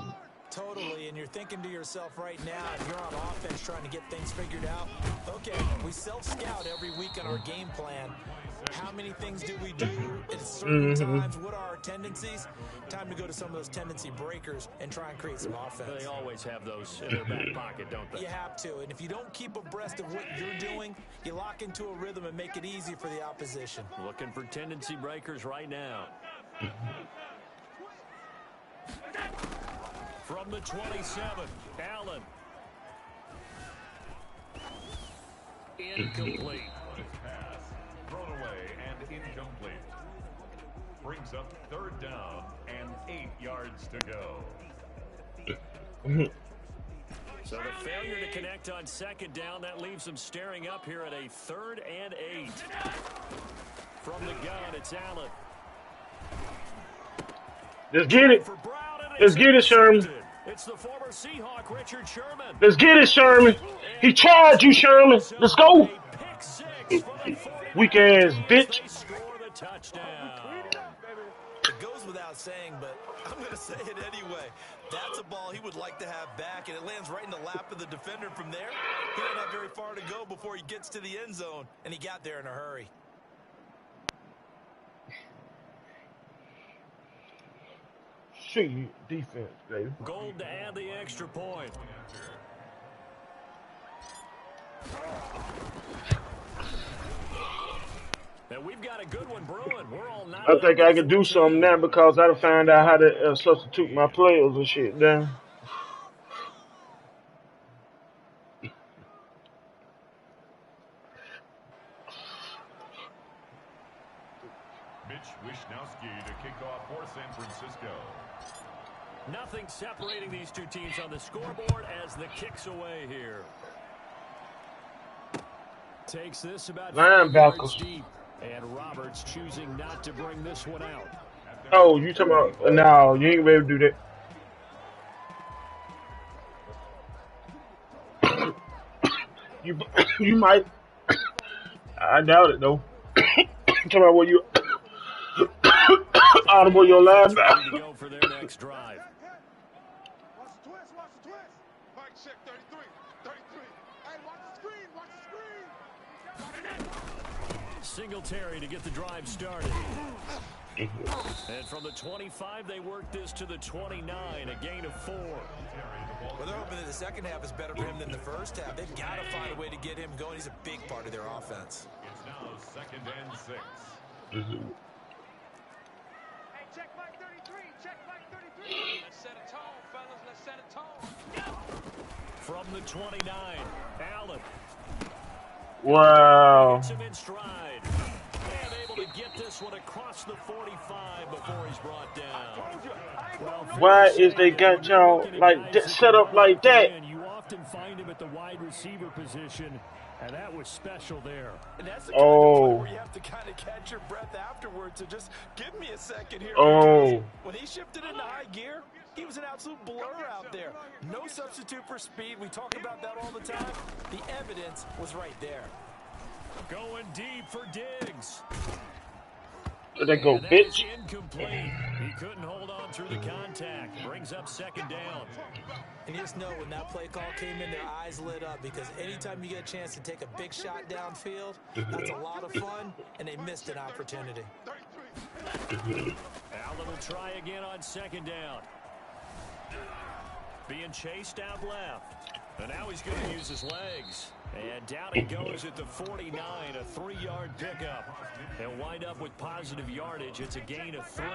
Totally, and you're thinking to yourself right now, if you're on offense trying to get things figured out, okay, we self-scout every week on our game plan. How many things do we do at certain times? What are our tendencies? Time to go to some of those tendency breakers and try and create some offense. They always have those in their back pocket, don't they? You have to, and if you don't keep abreast of what you're doing, you lock into a rhythm and make it easy for the opposition. Looking for tendency breakers right now. From the 27, Allen. Incomplete. Pass thrown away and incomplete. Brings up 3rd down and 8 yards to go. So the failure to connect on 2nd down, that leaves them staring up here at a 3rd and 8. From the gun, it's Allen. Let's get it. Let's get it, Sherman. It's the former Seahawk, Richard Sherman. Let's get it, Sherman. He tried you, Sherman. Let's go. Weak ass bitch. It goes without saying, but I'm going to say it anyway. That's a ball he would like to have back, and it lands right in the lap of the defender from there. He don't have very far to go before he gets to the end zone, and he got there in a hurry. Shit, defense, baby. Gold to add the extra point. I think I can do something now because I done found out how to substitute my players and shit down. Mitch Wishnowski to kick off for San Francisco. Nothing separating these two teams on the scoreboard as the kick's away here. Takes this about 5 yards deep, and Roberts choosing not to bring this one out. Oh, you talking about? No, you ain't gonna be able to do that. You might. I doubt it though. Talking about what you audible your lab. Ready to go for their next drive. Watch the twist, watch the twist. Mike check 33, 33. Hey, watch the screen, watch the screen. Singletary to get the drive started. And from the 25, they work this to the 29, a gain of 4. Well, they're hoping that the second half is better for him than the first half. They've got to find a way to get him going. He's a big part of their offense. It's now 2nd and 6. Hey, check Mike 33, check Mike 33. Let's set a tone, fellas, let's set a tone. From the 29, Allen. Wow. Gets him in stride. And able to get this one across the 45 before he's brought down. Well, why is they got y'all like that, set up like that? You often find him at the wide receiver position, and that was special there. And that's the kind of play where you have to kind of catch your breath afterwards. So just give me a second here. When he shifted into high gear, he was an absolute blur out there. No substitute for speed. We talk about that all the time. The evidence was right there. Going deep for Diggs. There they go, bitch. Incomplete. He couldn't hold on through the contact. Brings up 2nd down. And you just know when that play call came in, their eyes lit up because anytime you get a chance to take a big shot downfield, that's a lot of fun, and they missed an opportunity. Allen will try again on 2nd down. Being chased out left. And now he's going to use his legs. And down he goes at the 49, a 3-yard pickup. He'll wind up with positive yardage. It's a gain of 3,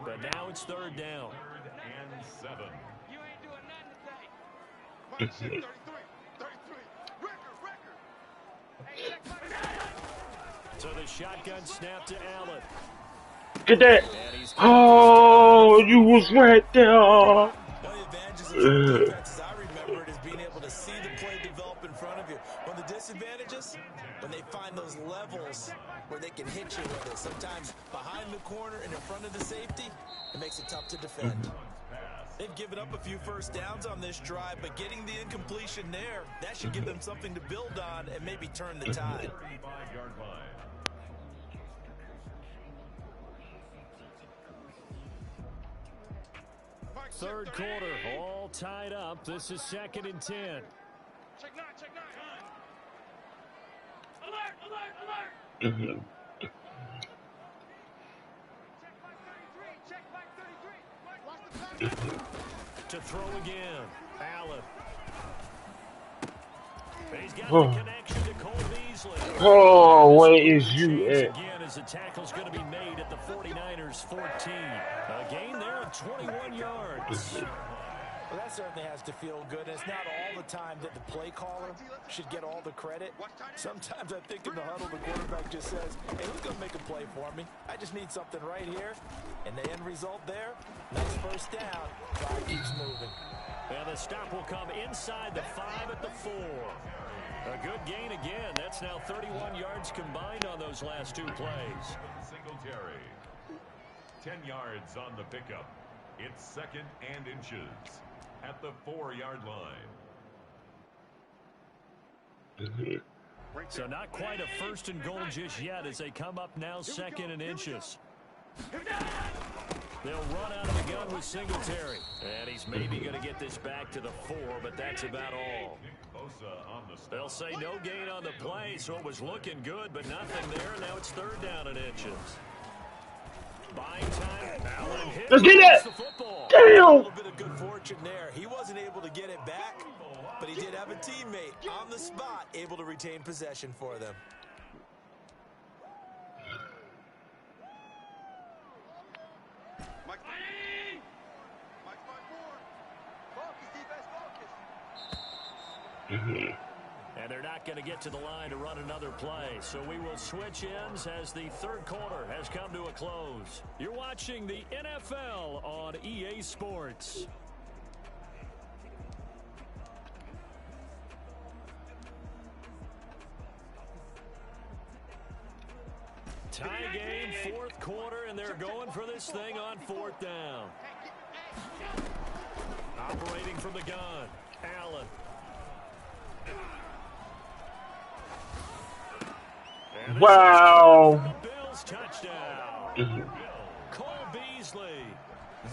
but now it's 3rd down. 3rd and 7. You ain't doing nothing today. Mike check 33, 33. Record. Hey, check Mike. So the shotgun snap to Allen. Get that. Oh, you was right there. One of the advantages of the defenses I remember it is being able to see the play develop in front of you. One of the disadvantages, when they find those levels where they can hit you with it. Sometimes behind the corner and in front of the safety, it makes it tough to defend. They've given up a few first downs on this drive, but getting the incompletion there, that should give them something to build on and maybe turn the tide. 35-yard line. Third quarter, all tied up. This is 2nd and 10. Check 9, check 9. Alert, alert, alert. Check Mike 33, check Mike 33. Watch the back. To throw again, Allen. He's got the connection to Cole Beasley. Oh, where is you at? Again, as the tackle's going to be made at the 49ers 14. A gain there of 21 yards. Well, that certainly has to feel good. And it's not all the time that the play caller should get all the credit. Sometimes I think in the huddle, the quarterback just says, hey, who's going to make a play for me? I just need something right here. And the end result there, nice first down. Clock keeps moving. And the stop will come inside the 5 at the 4. A good gain again. That's now 31 yards combined on those last 2 plays. Singletary. 10 yards on the pickup. It's 2nd and inches at the 4-yard line. So not quite a 1st and goal just yet as they come up now 2nd and inches. They'll run out of the gun with Singletary. And he's maybe going to get this back to the 4, but that's about all. They'll say no gain on the play, so it was looking good, but nothing there. Now it's 3rd down and inches. Buying time. Allen hits. Let's get it. Damn. A little bit of good fortune there. He wasn't able to get it back, but he did have a teammate on the spot able to retain possession for them. And they're not going to get to the line to run another play. So we will switch ends as the third quarter has come to a close. You're watching the NFL on EA Sports. Tie game, fourth quarter, and they're going for this thing on fourth down. Operating from the gun, Allen. Wow. Bills touchdown. Cole Beasley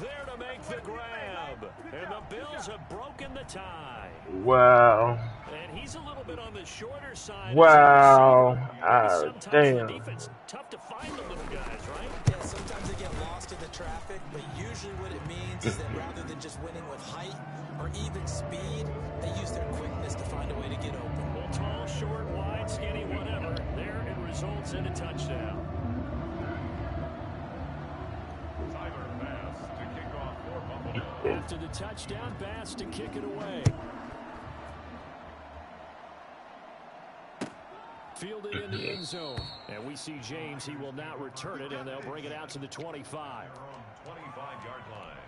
there to make the grab. And the Bills have broken the tie. Wow. And he's a little bit on the shorter side. Wow. Sometimes Damn. the defense, tough to find the little guys, right? Yeah, sometimes they get lost in the traffic, but usually what it means is that rather than just winning with height or even speed, they use their quickness to find a way to get open. Well, tall, short, wide, skinny, whatever. There it results in a touchdown. Tyler Bass to kick off for Buffalo. After the touchdown, Bass to kick it away. Fielded in the end zone. And we see James. He will not return it, and they'll bring it out to the 25. Their own 25-yard line.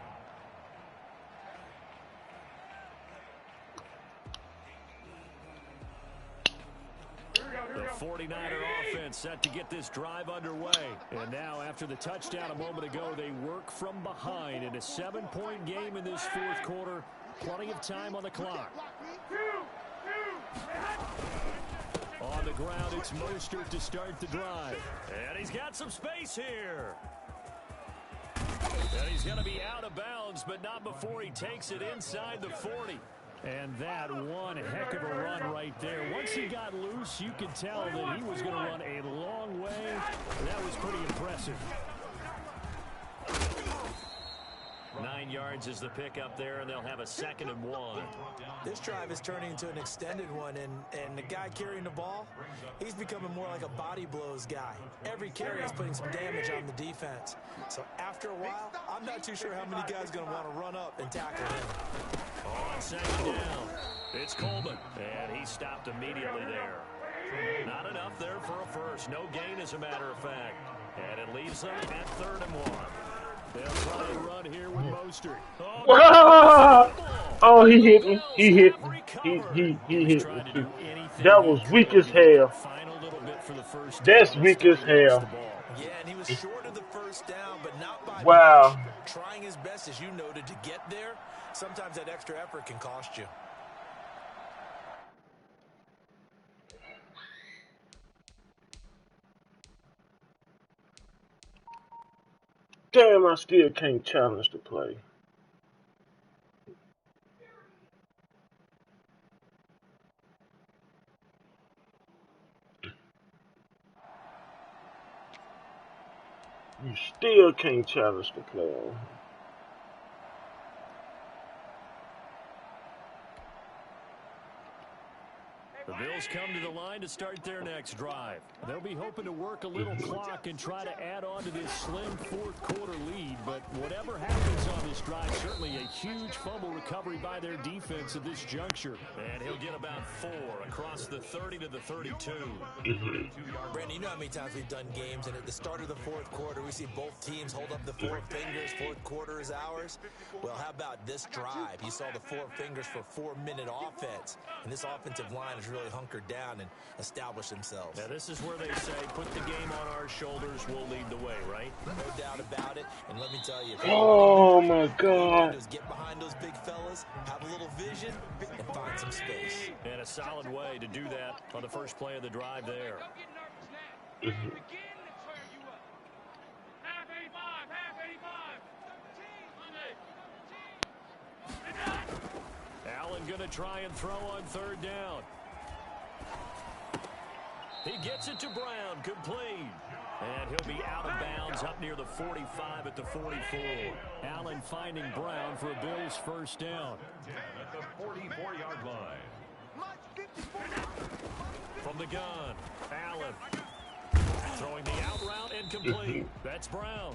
The 49er offense set to get this drive underway. And now, after the touchdown a moment ago, they work from behind in a 7-point game in this fourth quarter. Plenty of time on the clock. On the ground, it's Mostert to start the drive. And he's got some space here. And he's going to be out of bounds, but not before he takes it inside the 40. And that one heck of a run right there. Once he got loose, you could tell that he was going to run a long way. That was pretty impressive. 9 yards is the pickup there, and they'll have a 2nd and 1. This drive is turning into an extended one, and the guy carrying the ball, he's becoming more like a body blows guy. Every carry is putting some damage on the defense. So after a while, I'm not too sure how many guys are going to want to run up and tackle him. On 2nd down, it's Coleman, and he stopped immediately there. Not enough there for a first. No gain, as a matter of fact. And it leaves them at 3rd and 1. They'll try to run here with Mostert. Oh, he hit me. He hit me. He hit me too. That was weak as hell. That's weak as hell. Yeah, and he was short of the first down, but not by Wow. much. Trying his best, as you noted, to get there. Sometimes that extra effort can cost you. Damn, I still can't challenge the play. You still can't challenge the play. The Bills come to the line to start their next drive. They'll be hoping to work a little clock and try to add on to this slim fourth quarter lead. But whatever happens on this drive, certainly a huge fumble recovery by their defense at this juncture. And he'll get about 4 across the 30 to the 32. Brandon, you know how many times we've done games, and at the start of the fourth quarter, we see both teams hold up the 4 fingers, fourth quarter is ours. Well, how about this drive? You saw the 4 fingers for 4-minute offense, and this offensive line is really hunkered down and established themselves. Now, this is where they say, put the game on our shoulders, we'll lead the way, right? No doubt about it, and let me tell you, Oh my God. just get behind those big fellas, have a little vision, and find some space. And a solid way to do that on the first play of the drive there. Allen going to try and throw on 3rd down. He gets it to Brown, complete. And he'll be out of bounds up near the 45 at the 44. Allen finding Brown for a Bills first down. At the 44-yard line. From the gun, Allen throwing the out route and complete. That's Brown.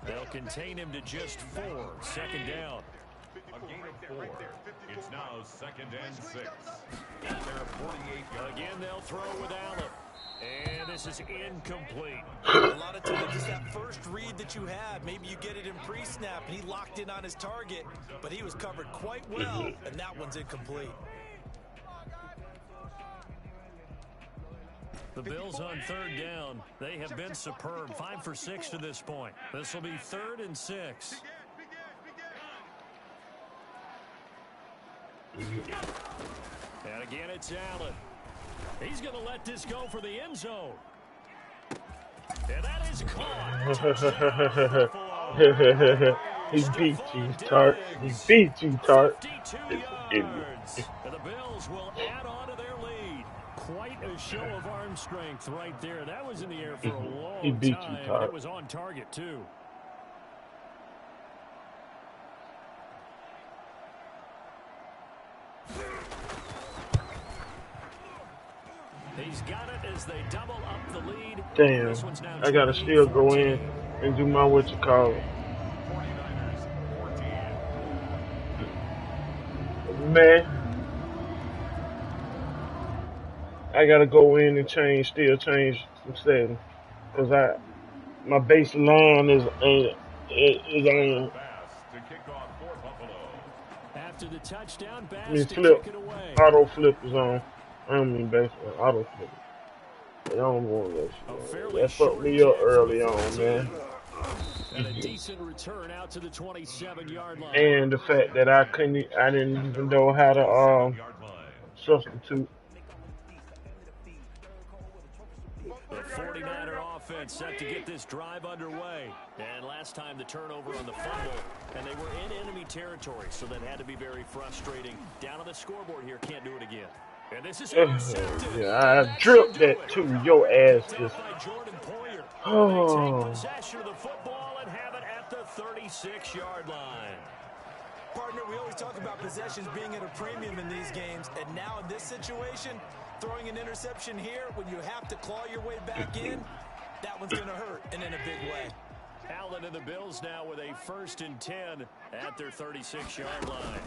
They'll contain him to just 4. 2nd down. A gain of 4. It's now 2nd and 6. At their 48-yard. Again, they'll throw with Allen. And this is incomplete. A lot of times it's that first read that you have. Maybe you get it in pre-snap, and he locked in on his target, but he was covered quite well, and that one's incomplete. The Bills on 3rd down. They have been superb. 5 for 6 to this point. This will be 3rd and 6. And again, it's Allen. He's going to let this go for the end zone. And that is caught. He beat you, Tart. He beat you, Tart. 52 yards. And the Bills will add on to their lead. Quite a show of arm strength right there. That was in the air for a long He beat time. you, Tart. It was on target, too. He's got it as they double up the lead. Damn, I gotta still go in and do my what you call it. 49ers 14. Man, I gotta go in and change some settings, cause my baseline is on. Bass to kick off for Buffalo. After the touchdown, Bass I mean, to flip, kick it away. auto flip is on. I don't mean baseline, auto flip. I don't want that shit. That fucked me up early on, man. And a decent return out to the 27-yard line. And the fact that I didn't even know how to Yard line. substitute. The 49er offense set to get this drive underway. And last time the turnover on the fumble, and they were in enemy territory, so that had to be very frustrating. Down on the scoreboard here, can't do it again. And this is Yeah, I dripped that too. Your ass just. Oh. They take possession of the football and have it at the 36-yard line. Partner, we always talk about possessions being at a premium in these games, and now in this situation, throwing an interception here when you have to claw your way back in, that one's going to hurt, and in a big way. Allen and the Bills now with a 1st and 10 at their 36-yard line.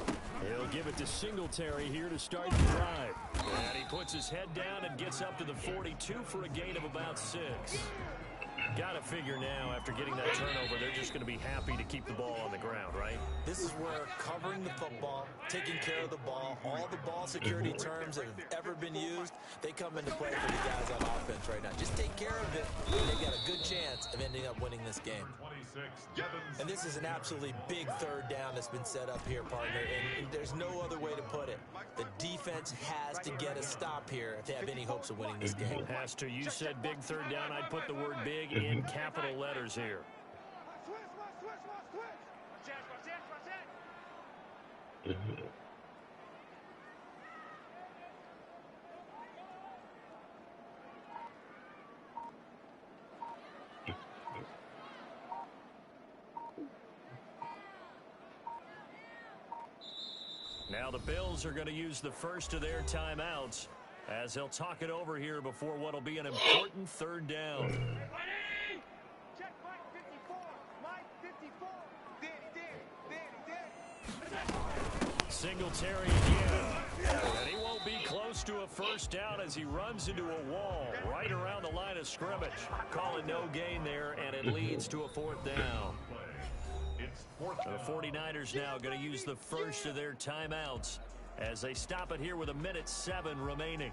He'll give it to Singletary here to start the drive. And he puts his head down and gets up to the 42 for a gain of about 6. Got to figure now, after getting that turnover, they're just going to be happy to keep the ball on the ground, right? This is where covering the football, taking care of the ball, all the ball security terms that have ever been used, they come into play for the guys on offense right now. Just take care of it, and they've got a good chance of ending up winning this game. And this is an absolutely big 3rd down that's been set up here, partner, and there's no other way to put it. The defense has to get a stop here if they have any hopes of winning this game. Has to. You said big 3rd down. I'd put the word big in capital letters here. Now the Bills are going to use the first of their timeouts as they'll talk it over here before what will be an important 3rd down. Check Mike 54. Mike 54. Danny. Singletary again. And he won't be close to a 1st down as he runs into a wall right around the line of scrimmage. Calling no gain there, and it leads to a 4th down. The 49ers now going to use the first of their timeouts as they stop it here with 1:07 remaining.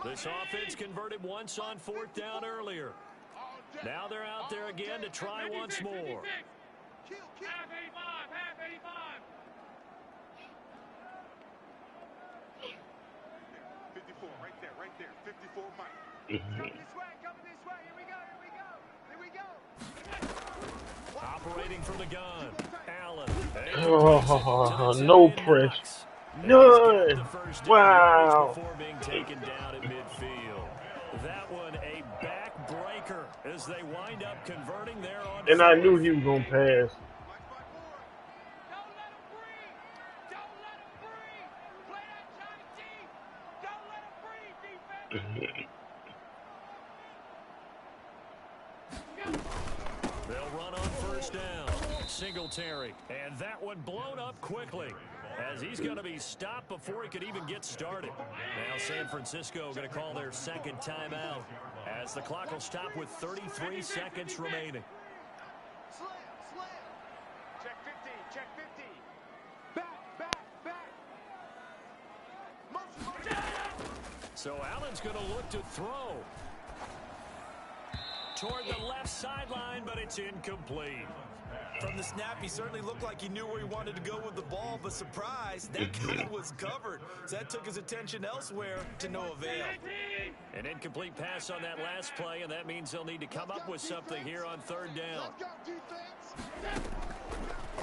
This offense converted once on 4th down earlier. Now they're out there again to try once more. Half 85. 54, right there. 54, Mike. Coming this way. Here we go. Operating from the gun. Allen. No press. None. Wow. Before being taken down at midfield. That one a backbreaker as they wind up converting there on. And I knew he was going to pass. Don't let him breathe. Play that Johnny T. Don't let him breathe. They'll run on first down. Singletary. And that one blown up quickly, as he's going to be stopped before he could even get started. Now San Francisco going to call their second timeout, as the clock will stop with 33 seconds remaining. Slam, slam. Check 50, check 50. Back, back, back. Motion, motion. So Allen's going to look to throw toward the left sideline, but it's incomplete. From the snap, he certainly looked like he knew where he wanted to go with the ball, but surprise, that guy was covered. So that took his attention elsewhere to no avail. An incomplete pass on that last play, and that means they'll need to come up with something here on third down.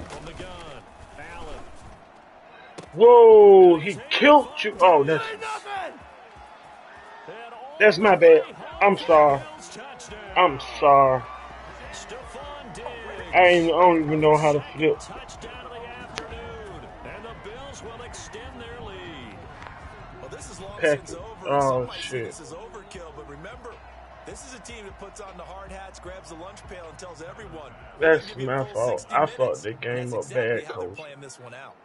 From the gun, Allen. Whoa, he killed you. Oh, that's my bad. I'm sorry. I'm sorry. I don't even know how to flip. Touchdown of the afternoon, and the Bills will extend their lead. Well, this is long since over. Oh, Some might say shit. this is overkill, but remember, this is a team that puts on the hard hats, grabs the lunch pail, and tells everyone. That's my fault. I fucked the game up bad, coach. Playing this one out.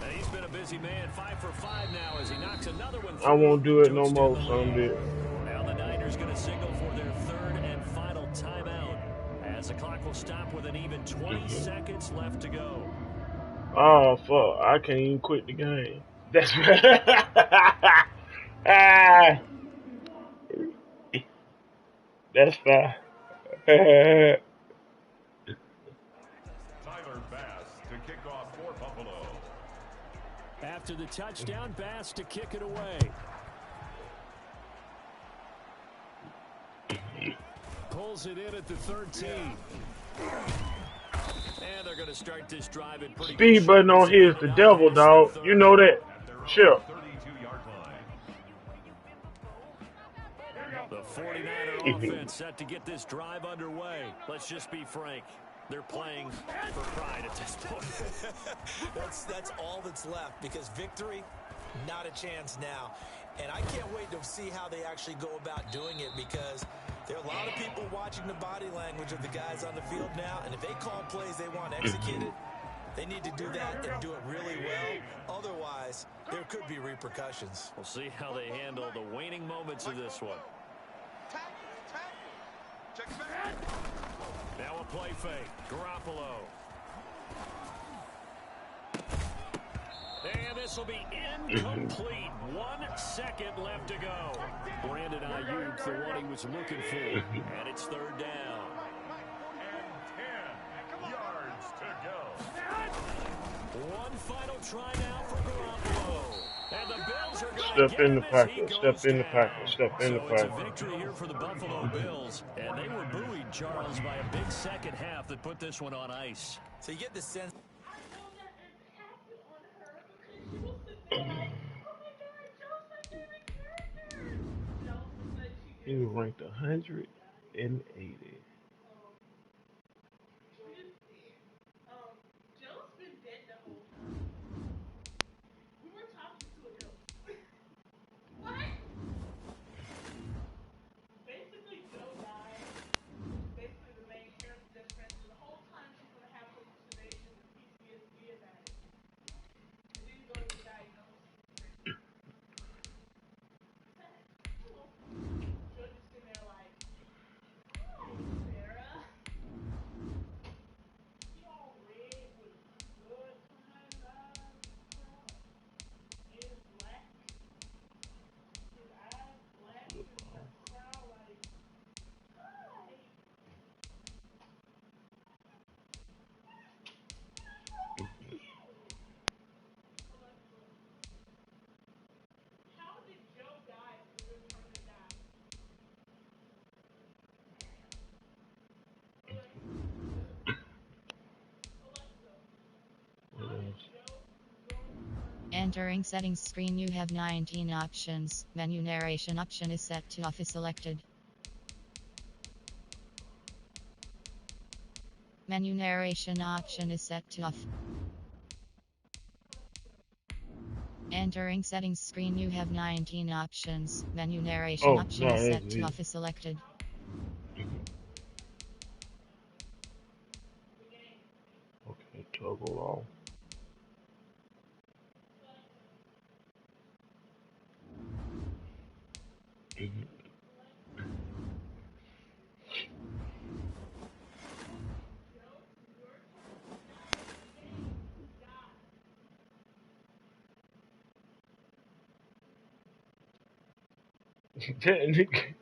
And he's been a busy man, 5 for 5 now, as he knocks another one through. I won't do it no more, son. Now the Niners going to signal for their third and final timeout, as the clock will stop with an even 20 seconds left to go. Oh, fuck. I can't even quit the game. That's That's fine. Tyler Bass to kick off for Buffalo. After the touchdown, Bass to kick it away. Pulls it in at the 13. And they're going to start this drive in pretty Speed button on here is the devil, dog. You know that. Chill. 32-yard line. The 49er offense set to get this drive underway. Let's just be frank. They're playing for pride at this point. That's all that's left, because victory, not a chance now. And I can't wait to see how they actually go about doing it, because there are a lot of people watching the body language of the guys on the field now, and if they call plays they want executed, they need to do that and do it really well. Otherwise, there could be repercussions. We'll see how they handle the waning moments of this one. Check back. Now a play fake. Garoppolo. And this will be incomplete. 1 second left to go. Brandon Ayuk, the one he was looking for. And it's third down. And 10 yards to go. One final try now for Garoppolo. And the Bills are going to Step in the pocket. Step in the pocket. Step in the So it's a pocket. victory here for the Buffalo Bills. And they were buoyed, Charles, by a big second half that put this one on ice. So you get the sense. He was ranked 180. Entering settings screen, you have 19 options. Menu narration option is set to off is selected. Menu narration option is set to off. Entering settings screen, you have 19 options. Menu narration Oh, option no, is that's set to it. off is selected. Okay, toggle off. Technically.